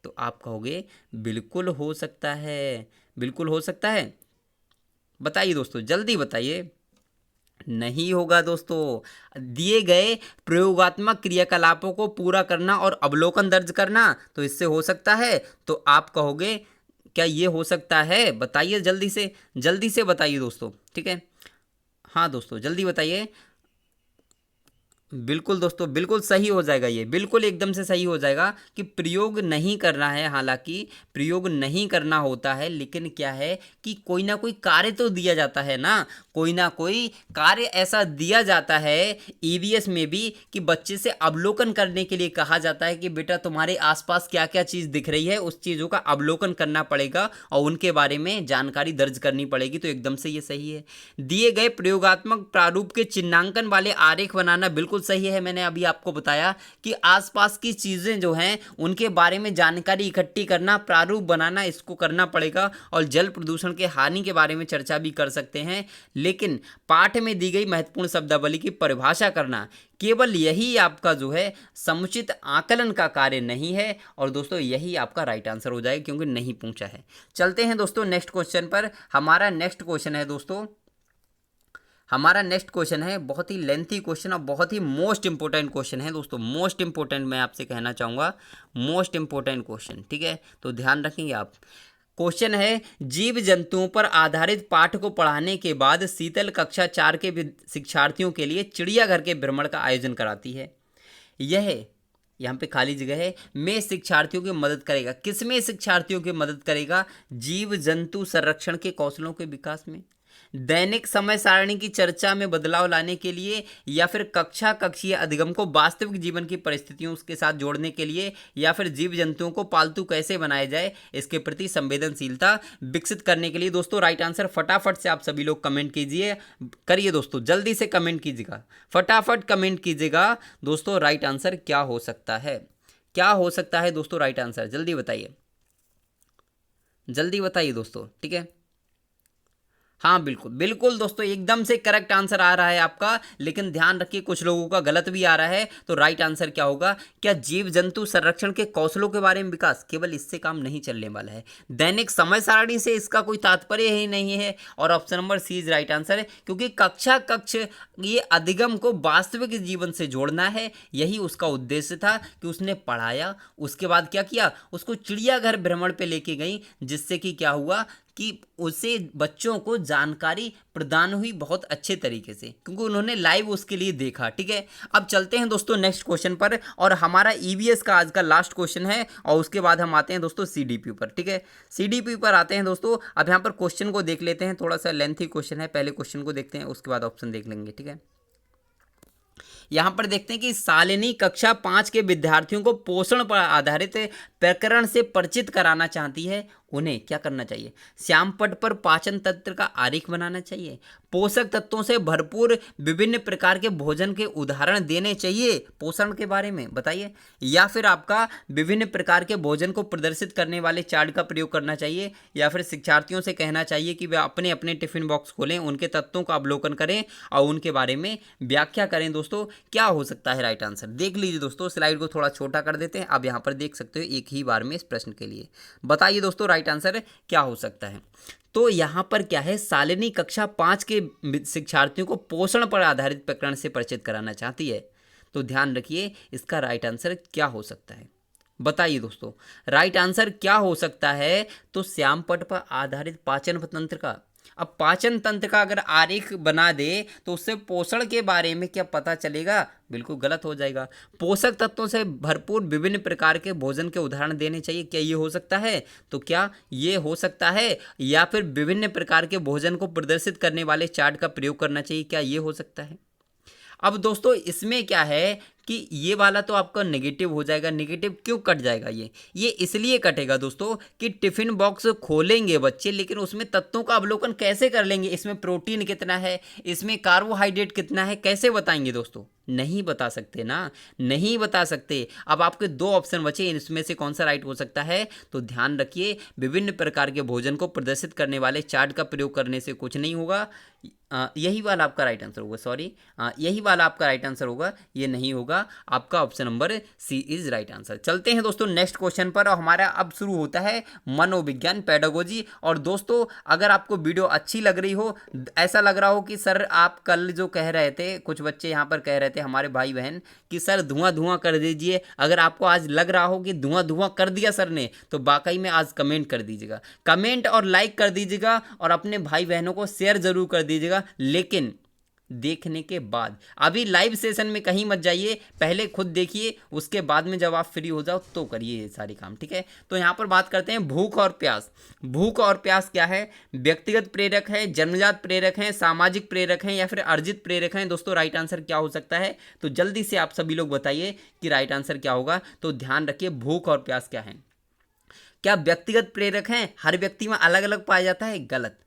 तो आप कहोगे बिल्कुल हो सकता है, बिल्कुल हो सकता है। बताइए दोस्तों, जल्दी बताइए। नहीं होगा दोस्तों। दिए गए प्रयोगात्मक क्रियाकलापों को पूरा करना और अवलोकन दर्ज करना, तो इससे हो सकता है। तो आप कहोगे क्या ये हो सकता है? बताइए जल्दी से बताइए दोस्तों, ठीक है। हाँ दोस्तों जल्दी बताइए। बिल्कुल दोस्तों, बिल्कुल सही हो जाएगा, ये बिल्कुल एकदम से सही हो जाएगा कि प्रयोग नहीं करना है। हालांकि प्रयोग नहीं करना होता है, लेकिन क्या है कि कोई ना कोई कार्य तो दिया जाता है ना, कोई ना कोई कार्य ऐसा दिया जाता है ईवीएस में भी कि बच्चे से अवलोकन करने के लिए कहा जाता है कि बेटा तुम्हारे आसपास क्या क्या चीज़ दिख रही है, उस चीज़ों का अवलोकन करना पड़ेगा और उनके बारे में जानकारी दर्ज करनी पड़ेगी। तो एकदम से ये सही है। दिए गए प्रयोगात्मक प्रारूप के चिन्हांकन वाले आरेख बनाना, बिल्कुल सही है। मैंने अभी आपको बताया कि आसपास की चीज़ें जो हैं उनके बारे में जानकारी इकट्ठी करना, प्रारूप बनाना, इसको करना पड़ेगा। और जल प्रदूषण के हानि के बारे में चर्चा भी कर सकते हैं, लेकिन पाठ में दी गई महत्वपूर्ण शब्दावली की परिभाषा करना, केवल यही आपका जो है समुचित आकलन का कार्य नहीं है। और दोस्तों यही आपका राइट आंसर हो जाएगा, क्योंकि नहीं पूछा है। चलते हैं दोस्तों नेक्स्ट क्वेश्चन पर। हमारा नेक्स्ट क्वेश्चन है बहुत ही लेंथी क्वेश्चन और बहुत ही मोस्ट इंपॉर्टेंट क्वेश्चन है दोस्तों। मोस्ट इंपॉर्टेंट मैं आपसे कहना चाहूँगा, मोस्ट इंपॉर्टेंट क्वेश्चन, ठीक है। तो ध्यान रखेंगे आप। क्वेश्चन है, जीव जंतुओं पर आधारित पाठ को पढ़ाने के बाद शीतल कक्षा 4 के शिक्षार्थियों के लिए चिड़ियाघर के भ्रमण का आयोजन कराती है। यहाँ पे खाली जगह है, में शिक्षार्थियों की मदद करेगा। किसमें शिक्षार्थियों की मदद करेगा? जीव जंतु संरक्षण के कौशलों के विकास में, दैनिक समय सारणी की चर्चा में बदलाव लाने के लिए, या फिर कक्षा कक्षीय अधिगम को वास्तविक जीवन की परिस्थितियों के साथ जोड़ने के लिए, या फिर जीव जंतुओं को पालतू कैसे बनाया जाए इसके प्रति संवेदनशीलता विकसित करने के लिए। दोस्तों राइट आंसर फटाफट से आप सभी लोग कमेंट कीजिए, करिए दोस्तों, जल्दी से कमेंट कीजिएगा, फटाफट कमेंट कीजिएगा दोस्तों। राइट आंसर क्या हो सकता है? क्या हो सकता है दोस्तों राइट आंसर? जल्दी बताइए, जल्दी बताइए दोस्तों, ठीक है। हाँ बिल्कुल बिल्कुल दोस्तों, एकदम से करेक्ट आंसर आ रहा है आपका, लेकिन ध्यान रखिए कुछ लोगों का गलत भी आ रहा है। तो राइट आंसर क्या होगा? क्या जीव जंतु संरक्षण के कौशलों के बारे में विकास, केवल इससे काम नहीं चलने वाला है, दैनिक समय सारणी से इसका कोई तात्पर्य ही नहीं है। और option number C is right answer है, क्योंकि कक्षा कक्ष ये अधिगम को वास्तविक जीवन से जोड़ना है, यही उसका उद्देश्य था कि उसने पढ़ाया। उसके बाद क्या किया? उसको चिड़ियाघर भ्रमण पे लेके गई, जिससे कि क्या हुआ कि उसे बच्चों को जानकारी प्रदान हुई बहुत अच्छे तरीके से, क्योंकि उन्होंने लाइव उसके लिए देखा। ठीक है, अब चलते हैं दोस्तों नेक्स्ट क्वेश्चन पर, और हमारा ईवीएस का आज का लास्ट क्वेश्चन है, और उसके बाद हम आते हैं दोस्तों सीडीपी पर। ठीक है, सीडीपी पर आते हैं दोस्तों। अब यहाँ पर क्वेश्चन को देख लेते हैं, थोड़ा सा लेंथी क्वेश्चन है, पहले क्वेश्चन को देखते हैं, उसके बाद ऑप्शन देख लेंगे। ठीक है, यहाँ पर देखते हैं कि शालिनी कक्षा 5 के विद्यार्थियों को पोषण पर आधारित प्रकरण से परिचित कराना चाहती है। उन्हें क्या करना चाहिए? श्याम पट पर पाचन तंत्र का आरेख बनाना चाहिए, पोषक तत्वों से भरपूर विभिन्न प्रकार के भोजन के उदाहरण देने चाहिए, पोषण के बारे में बताइए, या फिर आपका विभिन्न प्रकार के भोजन को प्रदर्शित करने वाले चार्ट का प्रयोग करना चाहिए, या फिर शिक्षार्थियों से कहना चाहिए कि वे अपने अपने टिफिन बॉक्स खोलें, उनके तत्वों का अवलोकन करें और उनके बारे में व्याख्या करें। दोस्तों क्या हो सकता है राइट आंसर? देख लीजिए दोस्तों, स्लाइड को थोड़ा छोटा कर देते हैं, अब यहाँ पर देख सकते हो एक ही बार में इस प्रश्न के लिए। बताइए दोस्तों राइट आंसर क्या हो सकता है? तो यहाँ पर क्या है, शालिनी कक्षा 5 के शिक्षार्थियों को पोषण पर आधारित प्रकरण से परिचित कराना चाहती है। तो ध्यान रखिए इसका राइट आंसर क्या हो सकता है, बताइए दोस्तों राइट आंसर क्या हो सकता है? तो श्याम पट पर आधारित पाचन तंत्र का, अब पाचन तंत्र का अगर आरेख बना दे तो उससे पोषण के बारे में क्या पता चलेगा? बिल्कुल गलत हो जाएगा। पोषक तत्वों से भरपूर विभिन्न प्रकार के भोजन के उदाहरण देने चाहिए, क्या ये हो सकता है? तो क्या ये हो सकता है? या फिर विभिन्न प्रकार के भोजन को प्रदर्शित करने वाले चार्ट का प्रयोग करना चाहिए, क्या ये हो सकता है? अब दोस्तों इसमें क्या है कि ये वाला तो आपका नेगेटिव हो जाएगा। नेगेटिव क्यों कट जाएगा? ये इसलिए कटेगा दोस्तों कि टिफिन बॉक्स खोलेंगे बच्चे, लेकिन उसमें तत्वों का अवलोकन कैसे कर लेंगे? इसमें प्रोटीन कितना है, इसमें कार्बोहाइड्रेट कितना है, कैसे बताएंगे दोस्तों? नहीं बता सकते ना, नहीं बता सकते। अब आपके दो ऑप्शन बचे, इसमें से कौन सा राइट हो सकता है? तो ध्यान रखिए विभिन्न प्रकार के भोजन को प्रदर्शित करने वाले चार्ट का प्रयोग करने से कुछ नहीं होगा, यही वाला आपका राइट आंसर होगा। सॉरी, यही वाला आपका राइट आंसर होगा, ये नहीं होगा। आपका option number C is right answer. चलते हैं दोस्तों नेक्स्ट क्वेश्चन पर, और हमारा अब शुरू होता है मनोविज्ञान पेडागोजी। और दोस्तों अगर आपको वीडियो अच्छी लग रही हो, ऐसा लग रहा हो कि सर आप कल जो कह रहे थे, कुछ बच्चे यहाँ पर कह रहे थे हमारे भाई बहन कि सर धुआं धुआं कर दीजिए, अगर आपको आज लग रहा हो कि धुआं धुआं कर दिया सर ने, तो वाकई में आज कमेंट कर दीजिएगा, कमेंट और लाइक कर दीजिएगा, और अपने भाई बहनों को शेयर जरूर कर दीजिएगा, लेकिन देखने के बाद। अभी लाइव सेशन में कहीं मत जाइए, पहले खुद देखिए, उसके बाद में जब आप फ्री हो जाओ तो करिए ये सारी काम। ठीक है, तो यहाँ पर बात करते हैं भूख और प्यास। भूख और प्यास क्या है? व्यक्तिगत प्रेरक है, जन्मजात प्रेरक है, सामाजिक प्रेरक है, या फिर अर्जित प्रेरक है? दोस्तों राइट आंसर क्या हो सकता है? तो जल्दी से आप सभी लोग बताइए कि राइट आंसर क्या होगा। तो ध्यान रखिए भूख और प्यास क्या है? क्या व्यक्तिगत प्रेरक हैं? हर व्यक्ति में अलग अलग पाया जाता है? गलत,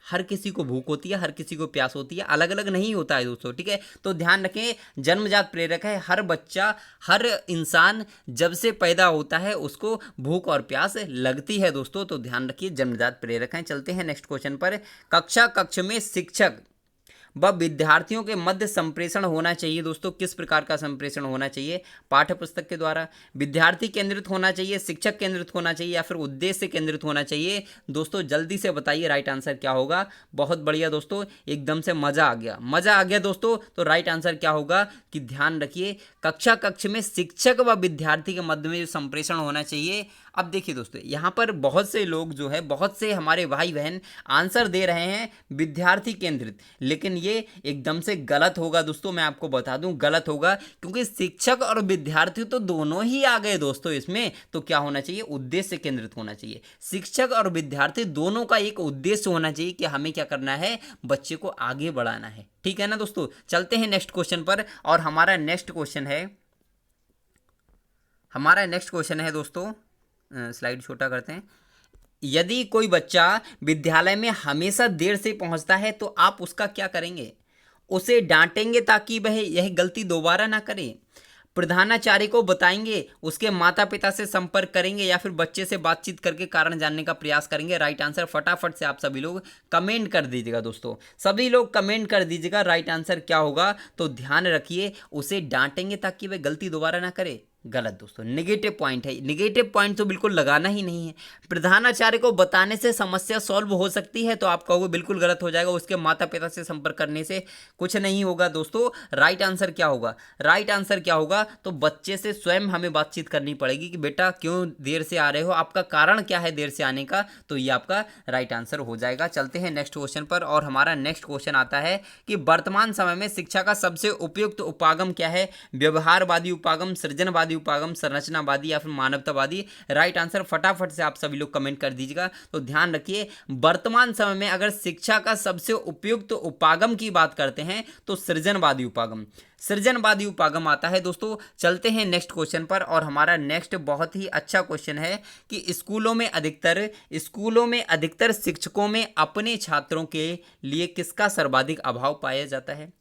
हर किसी को भूख होती है, हर किसी को प्यास होती है, अलग अलग नहीं होता है दोस्तों। ठीक है, तो ध्यान रखें जन्मजात प्रेरक है, हर बच्चा, हर इंसान जब से पैदा होता है उसको भूख और प्यास लगती है दोस्तों, तो ध्यान रखिए जन्मजात प्रेरक हैं। चलते हैं नेक्स्ट क्वेश्चन पर। कक्ष में शिक्षक व विद्यार्थियों के मध्य संप्रेषण होना चाहिए। दोस्तों किस प्रकार का संप्रेषण होना चाहिए? पाठ्य पुस्तक के द्वारा, विद्यार्थी केंद्रित होना चाहिए, शिक्षक केंद्रित होना चाहिए, या फिर उद्देश्य केंद्रित होना चाहिए? दोस्तों जल्दी से बताइए राइट आंसर क्या होगा। बहुत बढ़िया दोस्तों, एकदम से मजा आ गया, मजा आ गया दोस्तों। तो राइट आंसर क्या होगा कि ध्यान रखिए कक्ष में शिक्षक व विद्यार्थी के मध्य में जो संप्रेषण होना चाहिए, अब देखिए दोस्तों, यहाँ पर बहुत से लोग जो है, बहुत से हमारे भाई बहन आंसर दे रहे हैं विद्यार्थी केंद्रित, लेकिन ये एकदम से गलत होगा दोस्तों। मैं आपको बता दूं गलत होगा, क्योंकि शिक्षक और विद्यार्थी तो दोनों ही आ गए दोस्तों इसमें। तो क्या होना चाहिए, उद्देश्य केंद्रित होना चाहिए। शिक्षक और विद्यार्थी दोनों का एक उद्देश्य होना चाहिए कि हमें क्या करना है, बच्चे को आगे बढ़ाना है। ठीक है ना दोस्तों। चलते हैं नेक्स्ट क्वेश्चन पर, और हमारा नेक्स्ट क्वेश्चन है दोस्तों, स्लाइड छोटा करते हैं। यदि कोई बच्चा विद्यालय में हमेशा देर से पहुंचता है तो आप उसका क्या करेंगे? उसे डांटेंगे ताकि वह यह गलती दोबारा ना करे, प्रधानाचार्य को बताएंगे, उसके माता पिता से संपर्क करेंगे, या फिर बच्चे से बातचीत करके कारण जानने का प्रयास करेंगे? राइट आंसर फटाफट से आप सभी लोग कमेंट कर दीजिएगा दोस्तों। सभी लोग कमेंट कर दीजिएगा राइट आंसर क्या होगा। तो ध्यान रखिए, उसे डांटेंगे ताकि वह गलती दोबारा ना करे। गलत दोस्तों, नेगेटिव पॉइंट है। नेगेटिव पॉइंट तो बिल्कुल लगाना ही नहीं है। प्रधानाचार्य को बताने से समस्या सॉल्व हो सकती है, तो आप कहोगे बिल्कुल गलत हो जाएगा। उसके माता पिता से संपर्क करने से कुछ नहीं होगा दोस्तों। राइट आंसर क्या होगा? राइट आंसर क्या होगा? तो बच्चे से स्वयं हमें बातचीत करनी पड़ेगी कि बेटा क्यों देर से आ रहे हो, आपका कारण क्या है देर से आने का। तो ये आपका राइट आंसर हो जाएगा। चलते हैं नेक्स्ट क्वेश्चन पर, और हमारा नेक्स्ट क्वेश्चन आता है कि वर्तमान समय में शिक्षा का सबसे उपयुक्त उपागम क्या है? व्यवहारवादी उपागम, सृजनवादी उपागम, संरचनावादी, या फिर मानवतावादी? राइट आंसर फटाफट से आप सभी लोग कमेंट कर दीजिएगा। तो ध्यान रखिए, वर्तमान समय में अगर शिक्षा का सबसे उपयुक्त उपागम की बात करते हैं तो सृजनवादी उपागम आता है दोस्तों। चलते हैं नेक्स्ट क्वेश्चन पर, और हमारा नेक्स्ट बहुत ही अच्छा क्वेश्चन है कि स्कूलों में अधिकतर शिक्षकों में अपने छात्रों के लिए किसका सर्वाधिक अभाव पाया जाता है?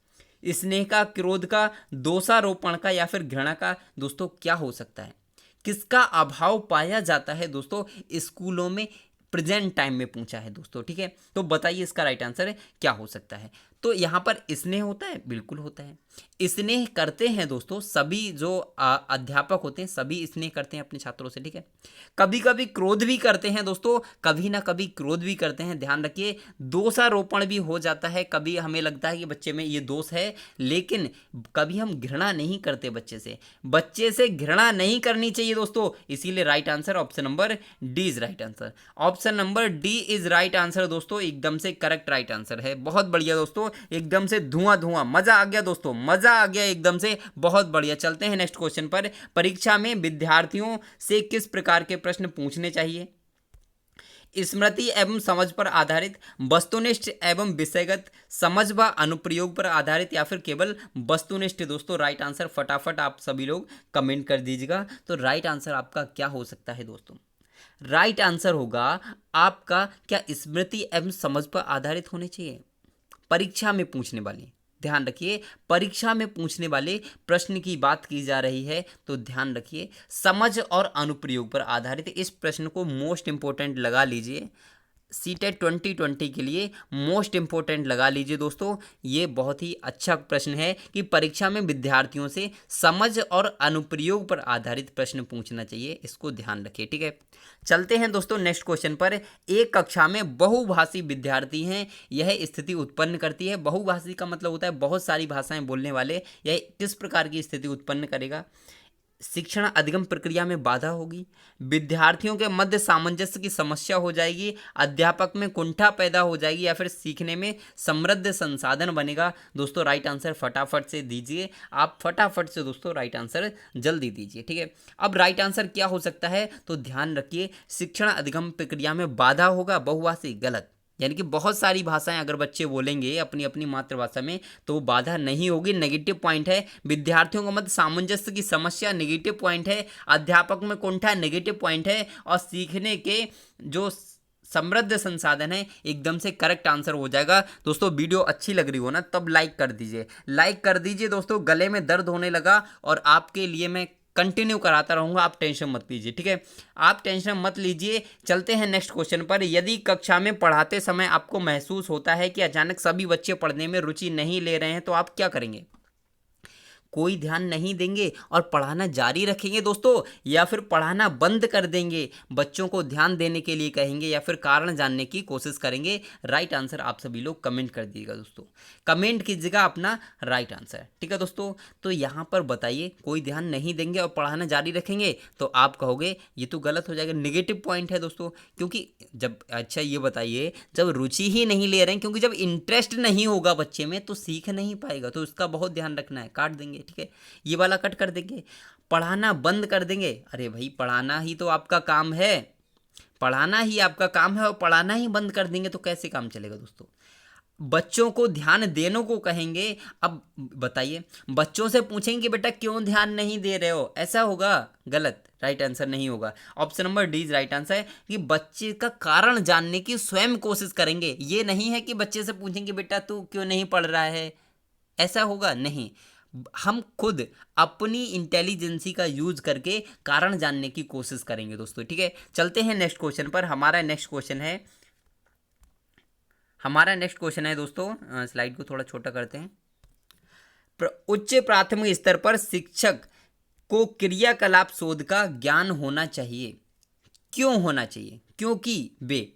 स्नेह का, क्रोध का, दोषारोपण का, या फिर घृणा का? दोस्तों क्या हो सकता है? किसका अभाव पाया जाता है दोस्तों स्कूलों में? प्रेजेंट टाइम में पूछा है दोस्तों। ठीक है, तो बताइए इसका राइट आंसर क्या हो सकता है। तो यहाँ पर स्नेह होता है, बिल्कुल होता है। स्नेह करते हैं दोस्तों सभी जो अध्यापक होते हैं, सभी स्नेह करते हैं अपने छात्रों से। ठीक है, कभी कभी क्रोध भी करते हैं दोस्तों, कभी ना कभी क्रोध भी करते हैं। ध्यान रखिए, दोषारोपण भी हो जाता है। कभी हमें लगता है कि बच्चे में ये दोष है, लेकिन कभी हम घृणा नहीं करते बच्चे से घृणा नहीं करनी चाहिए दोस्तों। इसीलिए right answer option number D is right answer. Option number D is right answer दोस्तों, एकदम से करेक्ट राइट आंसर है। बहुत बढ़िया दोस्तों, एकदम से धुआं, मजा आ गया दोस्तों, मजा आ गया एकदम से, बहुत बढ़िया। चलते हैं नेक्स्ट क्वेश्चन पर। परीक्षा में विद्यार्थियों से किस प्रकार के प्रश्न पूछने चाहिए? स्मृति एवं समझ पर आधारित, वस्तुनिष्ठ एवं विषयगत, समझ व अनुप्रयोग पर आधारित, या फिर केवल वस्तुनिष्ठ? दोस्तों राइट आंसर फटाफट आप सभी लोग कमेंट कर दीजिएगा। तो राइट आंसर आपका क्या हो सकता है दोस्तों? राइट आंसर होगा आपका क्या स्मृति एवं समझ पर आधारित होने चाहिए परीक्षा में पूछने वाले। ध्यान रखिए, परीक्षा में पूछने वाले प्रश्न की बात की जा रही है, तो ध्यान रखिए समझ और अनुप्रयोग पर आधारित। इस प्रश्न को मोस्ट इंपॉर्टेंट लगा लीजिए, सीटेट 2020 के लिए मोस्ट इंपॉर्टेंट लगा लीजिए दोस्तों। ये बहुत ही अच्छा प्रश्न है कि परीक्षा में विद्यार्थियों से समझ और अनुप्रयोग पर आधारित प्रश्न पूछना चाहिए, इसको ध्यान रखिए। ठीक है, चलते हैं दोस्तों नेक्स्ट क्वेश्चन पर। एक कक्षा में बहुभाषी विद्यार्थी हैं, यह स्थिति उत्पन्न करती है। बहुभाषी का मतलब होता है बहुत सारी भाषाएं बोलने वाले। यह किस प्रकार की स्थिति उत्पन्न करेगा? शिक्षण अधिगम प्रक्रिया में बाधा होगी, विद्यार्थियों के मध्य सामंजस्य की समस्या हो जाएगी, अध्यापक में कुंठा पैदा हो जाएगी, या फिर सीखने में समृद्ध संसाधन बनेगा। दोस्तों राइट आंसर फटाफट से दीजिए, आप फटाफट से दोस्तों राइट आंसर जल्दी दीजिए। ठीक है, अब राइट आंसर क्या हो सकता है? तो ध्यान रखिए, शिक्षण अधिगम प्रक्रिया में बाधा होगा। बहुभाषी गलत, यानी कि बहुत सारी भाषाएं अगर बच्चे बोलेंगे अपनी अपनी मातृभाषा में तो बाधा नहीं होगी। नेगेटिव पॉइंट है। विद्यार्थियों के मध्य सामंजस्य की समस्या, नेगेटिव पॉइंट है। अध्यापक में कुंठा, नेगेटिव पॉइंट है। और सीखने के जो समृद्ध संसाधन है, एकदम से करेक्ट आंसर हो जाएगा। दोस्तों वीडियो अच्छी लग रही हो ना, तब लाइक कर दीजिए दोस्तों। गले में दर्द होने लगा और आपके लिए मैं कंटिन्यू कराता रहूंगा, आप टेंशन मत लीजिए। ठीक है, आप टेंशन मत लीजिए। चलते हैं नेक्स्ट क्वेश्चन पर। यदि कक्षा में पढ़ाते समय आपको महसूस होता है कि अचानक सभी बच्चे पढ़ने में रुचि नहीं ले रहे हैं, तो आप क्या करेंगे? कोई ध्यान नहीं देंगे और पढ़ाना जारी रखेंगे दोस्तों, या फिर पढ़ाना बंद कर देंगे, बच्चों को ध्यान देने के लिए कहेंगे, या फिर कारण जानने की कोशिश करेंगे? राइट आंसर आप सभी लोग कमेंट कर दीजिएगा दोस्तों, कमेंट कीजिएगा अपना राइट आंसर। ठीक है दोस्तों, तो यहाँ पर बताइए कोई ध्यान नहीं देंगे और पढ़ाना जारी रखेंगे, तो आप कहोगे ये तो गलत हो जाएगा, नेगेटिव पॉइंट है दोस्तों। क्योंकि जब, अच्छा ये बताइए, जब रुचि ही नहीं ले रहे हैं, क्योंकि जब इंटरेस्ट नहीं होगा बच्चे में तो सीख नहीं पाएगा, तो इसका बहुत ध्यान रखना है। काट देंगे, ठीक है, ये वाला कट कर देंगे। पढ़ाना बंद कर देंगे, अरे भाई पढ़ाना ही तो आपका काम है, पढ़ाना ही आपका काम है और पढ़ाना ही बंद कर देंगे तो कैसे काम चलेगा दोस्तों? बच्चों को ध्यान देने को कहेंगे। अब बताइए, बच्चों से पूछेंगे कि बेटा क्यों ध्यान नहीं दे रहे हो, ऐसा होगा? गलत, राइट आंसर नहीं होगा। Option number D is right answer है कि बच्चे का कारण जानने की स्वयं कोशिश करेंगे। ये नहीं है कि बच्चे से पूछेंगे बेटा तू क्यों नहीं पढ़ रहा है, ऐसा होगा नहीं। हम खुद अपनी इंटेलिजेंसी का यूज करके कारण जानने की कोशिश करेंगे दोस्तों। ठीक है, चलते हैं नेक्स्ट क्वेश्चन पर। हमारा नेक्स्ट क्वेश्चन है दोस्तों, स्लाइड को थोड़ा छोटा करते हैं। उच्च प्राथमिक स्तर पर शिक्षक को क्रियाकलाप शोध का ज्ञान होना चाहिए। क्यों होना चाहिए? क्योंकि वे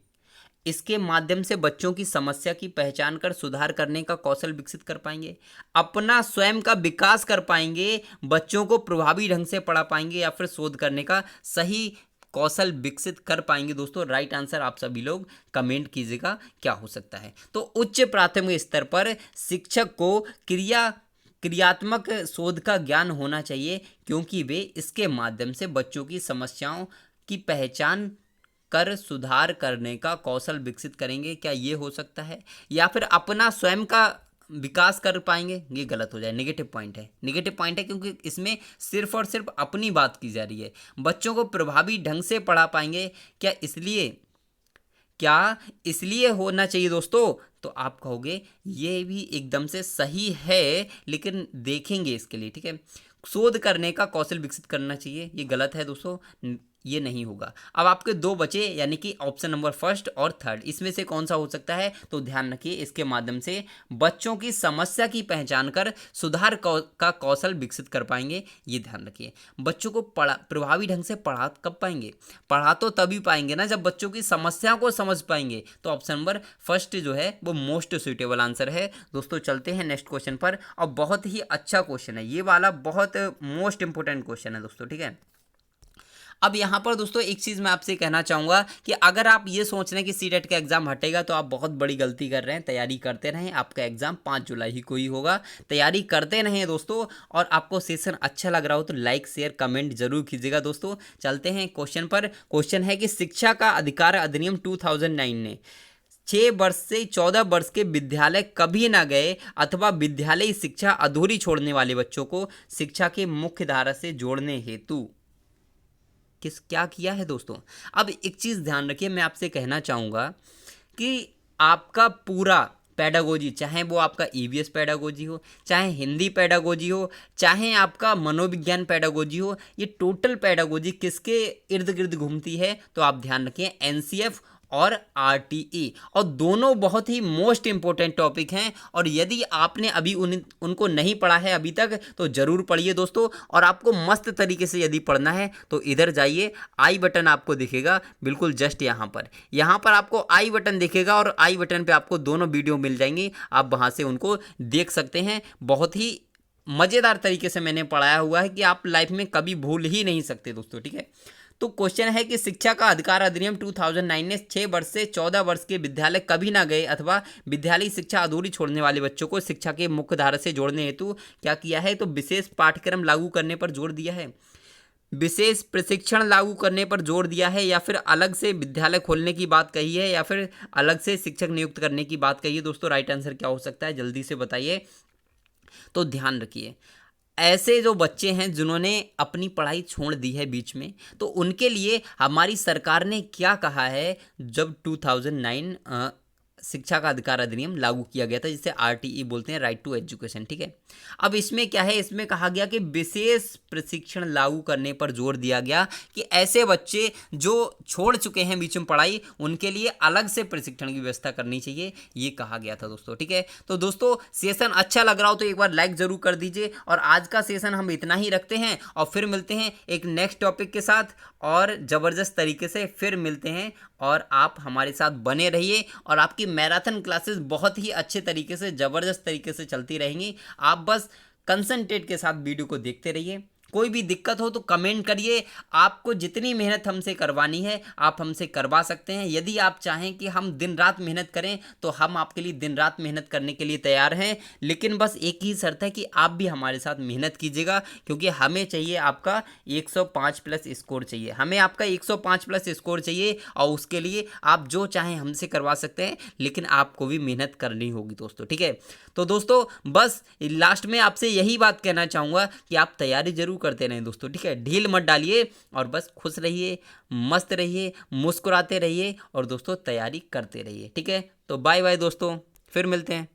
इसके माध्यम से बच्चों की समस्या की पहचान कर सुधार करने का कौशल विकसित कर पाएंगे, अपना स्वयं का विकास कर पाएंगे, बच्चों को प्रभावी ढंग से पढ़ा पाएंगे, या फिर शोध करने का सही कौशल विकसित कर पाएंगे। दोस्तों राइट आंसर आप सभी लोग कमेंट कीजिएगा क्या हो सकता है। तो उच्च प्राथमिक स्तर पर शिक्षक को क्रियात्मक शोध का ज्ञान होना चाहिए, क्योंकि वे इसके माध्यम से बच्चों की समस्याओं की पहचान कर सुधार करने का कौशल विकसित करेंगे। क्या ये हो सकता है? या फिर अपना स्वयं का विकास कर पाएंगे? ये गलत हो जाए, नेगेटिव पॉइंट है, नेगेटिव पॉइंट है, क्योंकि इसमें सिर्फ और सिर्फ अपनी बात की जा रही है। बच्चों को प्रभावी ढंग से पढ़ा पाएंगे, क्या इसलिए होना चाहिए दोस्तों? तो आप कहोगे ये भी एकदम से सही है, लेकिन देखेंगे इसके लिए। ठीक है, शोध करने का कौशल विकसित करना चाहिए, ये गलत है दोस्तों, ये नहीं होगा। अब आपके दो बचे, यानी कि ऑप्शन नंबर फर्स्ट और थर्ड, इसमें से कौन सा हो सकता है? तो ध्यान रखिए, इसके माध्यम से बच्चों की समस्या की पहचान कर सुधार का कौशल विकसित कर पाएंगे, ये ध्यान रखिए। बच्चों को प्रभावी ढंग से पढ़ा कब पाएंगे? पढ़ा तो तभी पाएंगे ना जब बच्चों की समस्या को समझ पाएंगे। तो ऑप्शन नंबर फर्स्ट जो है वो मोस्ट सुइटेबल आंसर है दोस्तों। चलते हैं नेक्स्ट क्वेश्चन पर, और बहुत ही अच्छा क्वेश्चन है ये वाला, बहुत मोस्ट इंपोर्टेंट क्वेश्चन है दोस्तों। ठीक है, अब यहाँ पर दोस्तों एक चीज़ मैं आपसे कहना चाहूँगा कि अगर आप ये सोच रहे हैं कि सीटेट का एग्ज़ाम हटेगा तो आप बहुत बड़ी गलती कर रहे हैं। तैयारी करते रहें, आपका एग्ज़ाम 5 जुलाई को ही होगा, तैयारी करते रहें दोस्तों। और आपको सेशन अच्छा लग रहा हो तो लाइक शेयर कमेंट जरूर कीजिएगा दोस्तों। चलते हैं क्वेश्चन पर। क्वेश्चन है कि शिक्षा का अधिकार अधिनियम 2009 ने 6 वर्ष से 14 वर्ष के विद्यालय कभी ना गए अथवा विद्यालयी शिक्षा अधूरी छोड़ने वाले बच्चों को शिक्षा के मुख्य धारा से जोड़ने हेतु क्या किया है दोस्तों? अब एक चीज़ ध्यान रखिए, मैं आपसे कहना चाहूँगा कि आपका पूरा पेडागोजी, चाहे वो आपका ईवीएस पेडागोजी हो, चाहे हिंदी पेडागोजी हो, चाहे आपका मनोविज्ञान पेडागोजी हो, ये टोटल पेडागोजी किसके इर्द गिर्द घूमती है? तो आप ध्यान रखिए, एनसीएफ और आरटीई, और दोनों बहुत ही मोस्ट इंपॉर्टेंट टॉपिक हैं। और यदि आपने अभी उनको नहीं पढ़ा है अभी तक तो ज़रूर पढ़िए दोस्तों। और आपको मस्त तरीके से यदि पढ़ना है तो इधर जाइए, आई बटन आपको दिखेगा बिल्कुल जस्ट यहाँ पर आपको आई बटन दिखेगा, और आई बटन पे आपको दोनों वीडियो मिल जाएंगी, आप वहाँ से उनको देख सकते हैं। बहुत ही मज़ेदार तरीके से मैंने पढ़ाया हुआ है कि आप लाइफ में कभी भूल ही नहीं सकते दोस्तों। ठीक है, तो क्वेश्चन है कि शिक्षा का अधिकार अधिनियम 2009 ने 6 वर्ष से 14 वर्ष के विद्यालय कभी ना गए अथवा विद्यालयी शिक्षा अधूरी छोड़ने वाले बच्चों को शिक्षा के मुख्य धारा से जोड़ने हेतु क्या किया है? तो विशेष पाठ्यक्रम लागू करने पर जोर दिया है, विशेष प्रशिक्षण लागू करने पर जोर दिया है, या फिर अलग से विद्यालय खोलने की बात कही है, या फिर अलग से शिक्षक नियुक्त करने की बात कही है। दोस्तों राइट आंसर क्या हो सकता है, जल्दी से बताइए। तो ध्यान रखिए, ऐसे जो बच्चे हैं जिन्होंने अपनी पढ़ाई छोड़ दी है बीच में, तो उनके लिए हमारी सरकार ने क्या कहा है, जब 2009 शिक्षा का अधिकार अधिनियम लागू किया गया था, जिसे आरटीई बोलते हैं, राइट टू एजुकेशन। ठीक है, अब इसमें क्या है, इसमें कहा गया कि विशेष प्रशिक्षण लागू करने पर जोर दिया गया कि ऐसे बच्चे जो छोड़ चुके हैं बीच में पढ़ाई, उनके लिए अलग से प्रशिक्षण की व्यवस्था करनी चाहिए, ये कहा गया था दोस्तों। ठीक है, तो दोस्तों सेशन अच्छा लग रहा हो तो एक बार लाइक जरूर कर दीजिए, और आज का सेशन हम इतना ही रखते हैं और फिर मिलते हैं एक नेक्स्ट टॉपिक के साथ, और ज़बरदस्त तरीके से फिर मिलते हैं। और आप हमारे साथ बने रहिए, और आपकी मैराथन क्लासेस बहुत ही अच्छे तरीके से, ज़बरदस्त तरीके से चलती रहेंगी। आप बस कंसंट्रेट के साथ वीडियो को देखते रहिए। कोई भी दिक्कत हो तो कमेंट करिए। आपको जितनी मेहनत हमसे करवानी है आप हमसे करवा सकते हैं। यदि आप चाहें कि हम दिन रात मेहनत करें तो हम आपके लिए दिन रात मेहनत करने के लिए तैयार हैं, लेकिन बस एक ही शर्त है कि आप भी हमारे साथ मेहनत कीजिएगा, क्योंकि हमें चाहिए आपका 105 प्लस स्कोर चाहिए, हमें आपका 105 प्लस स्कोर चाहिए, और उसके लिए आप जो चाहें हमसे करवा सकते हैं, लेकिन आपको भी मेहनत करनी होगी दोस्तों। ठीक है, तो दोस्तों बस लास्ट में आपसे यही बात कहना चाहूँगा कि आप तैयारी जरूर करते रहें दोस्तों। ठीक है, ढील मत डालिए, और बस खुश रहिए, मस्त रहिए, मुस्कुराते रहिए, और दोस्तों तैयारी करते रहिए। ठीक है, तो बाय बाय दोस्तों, फिर मिलते हैं।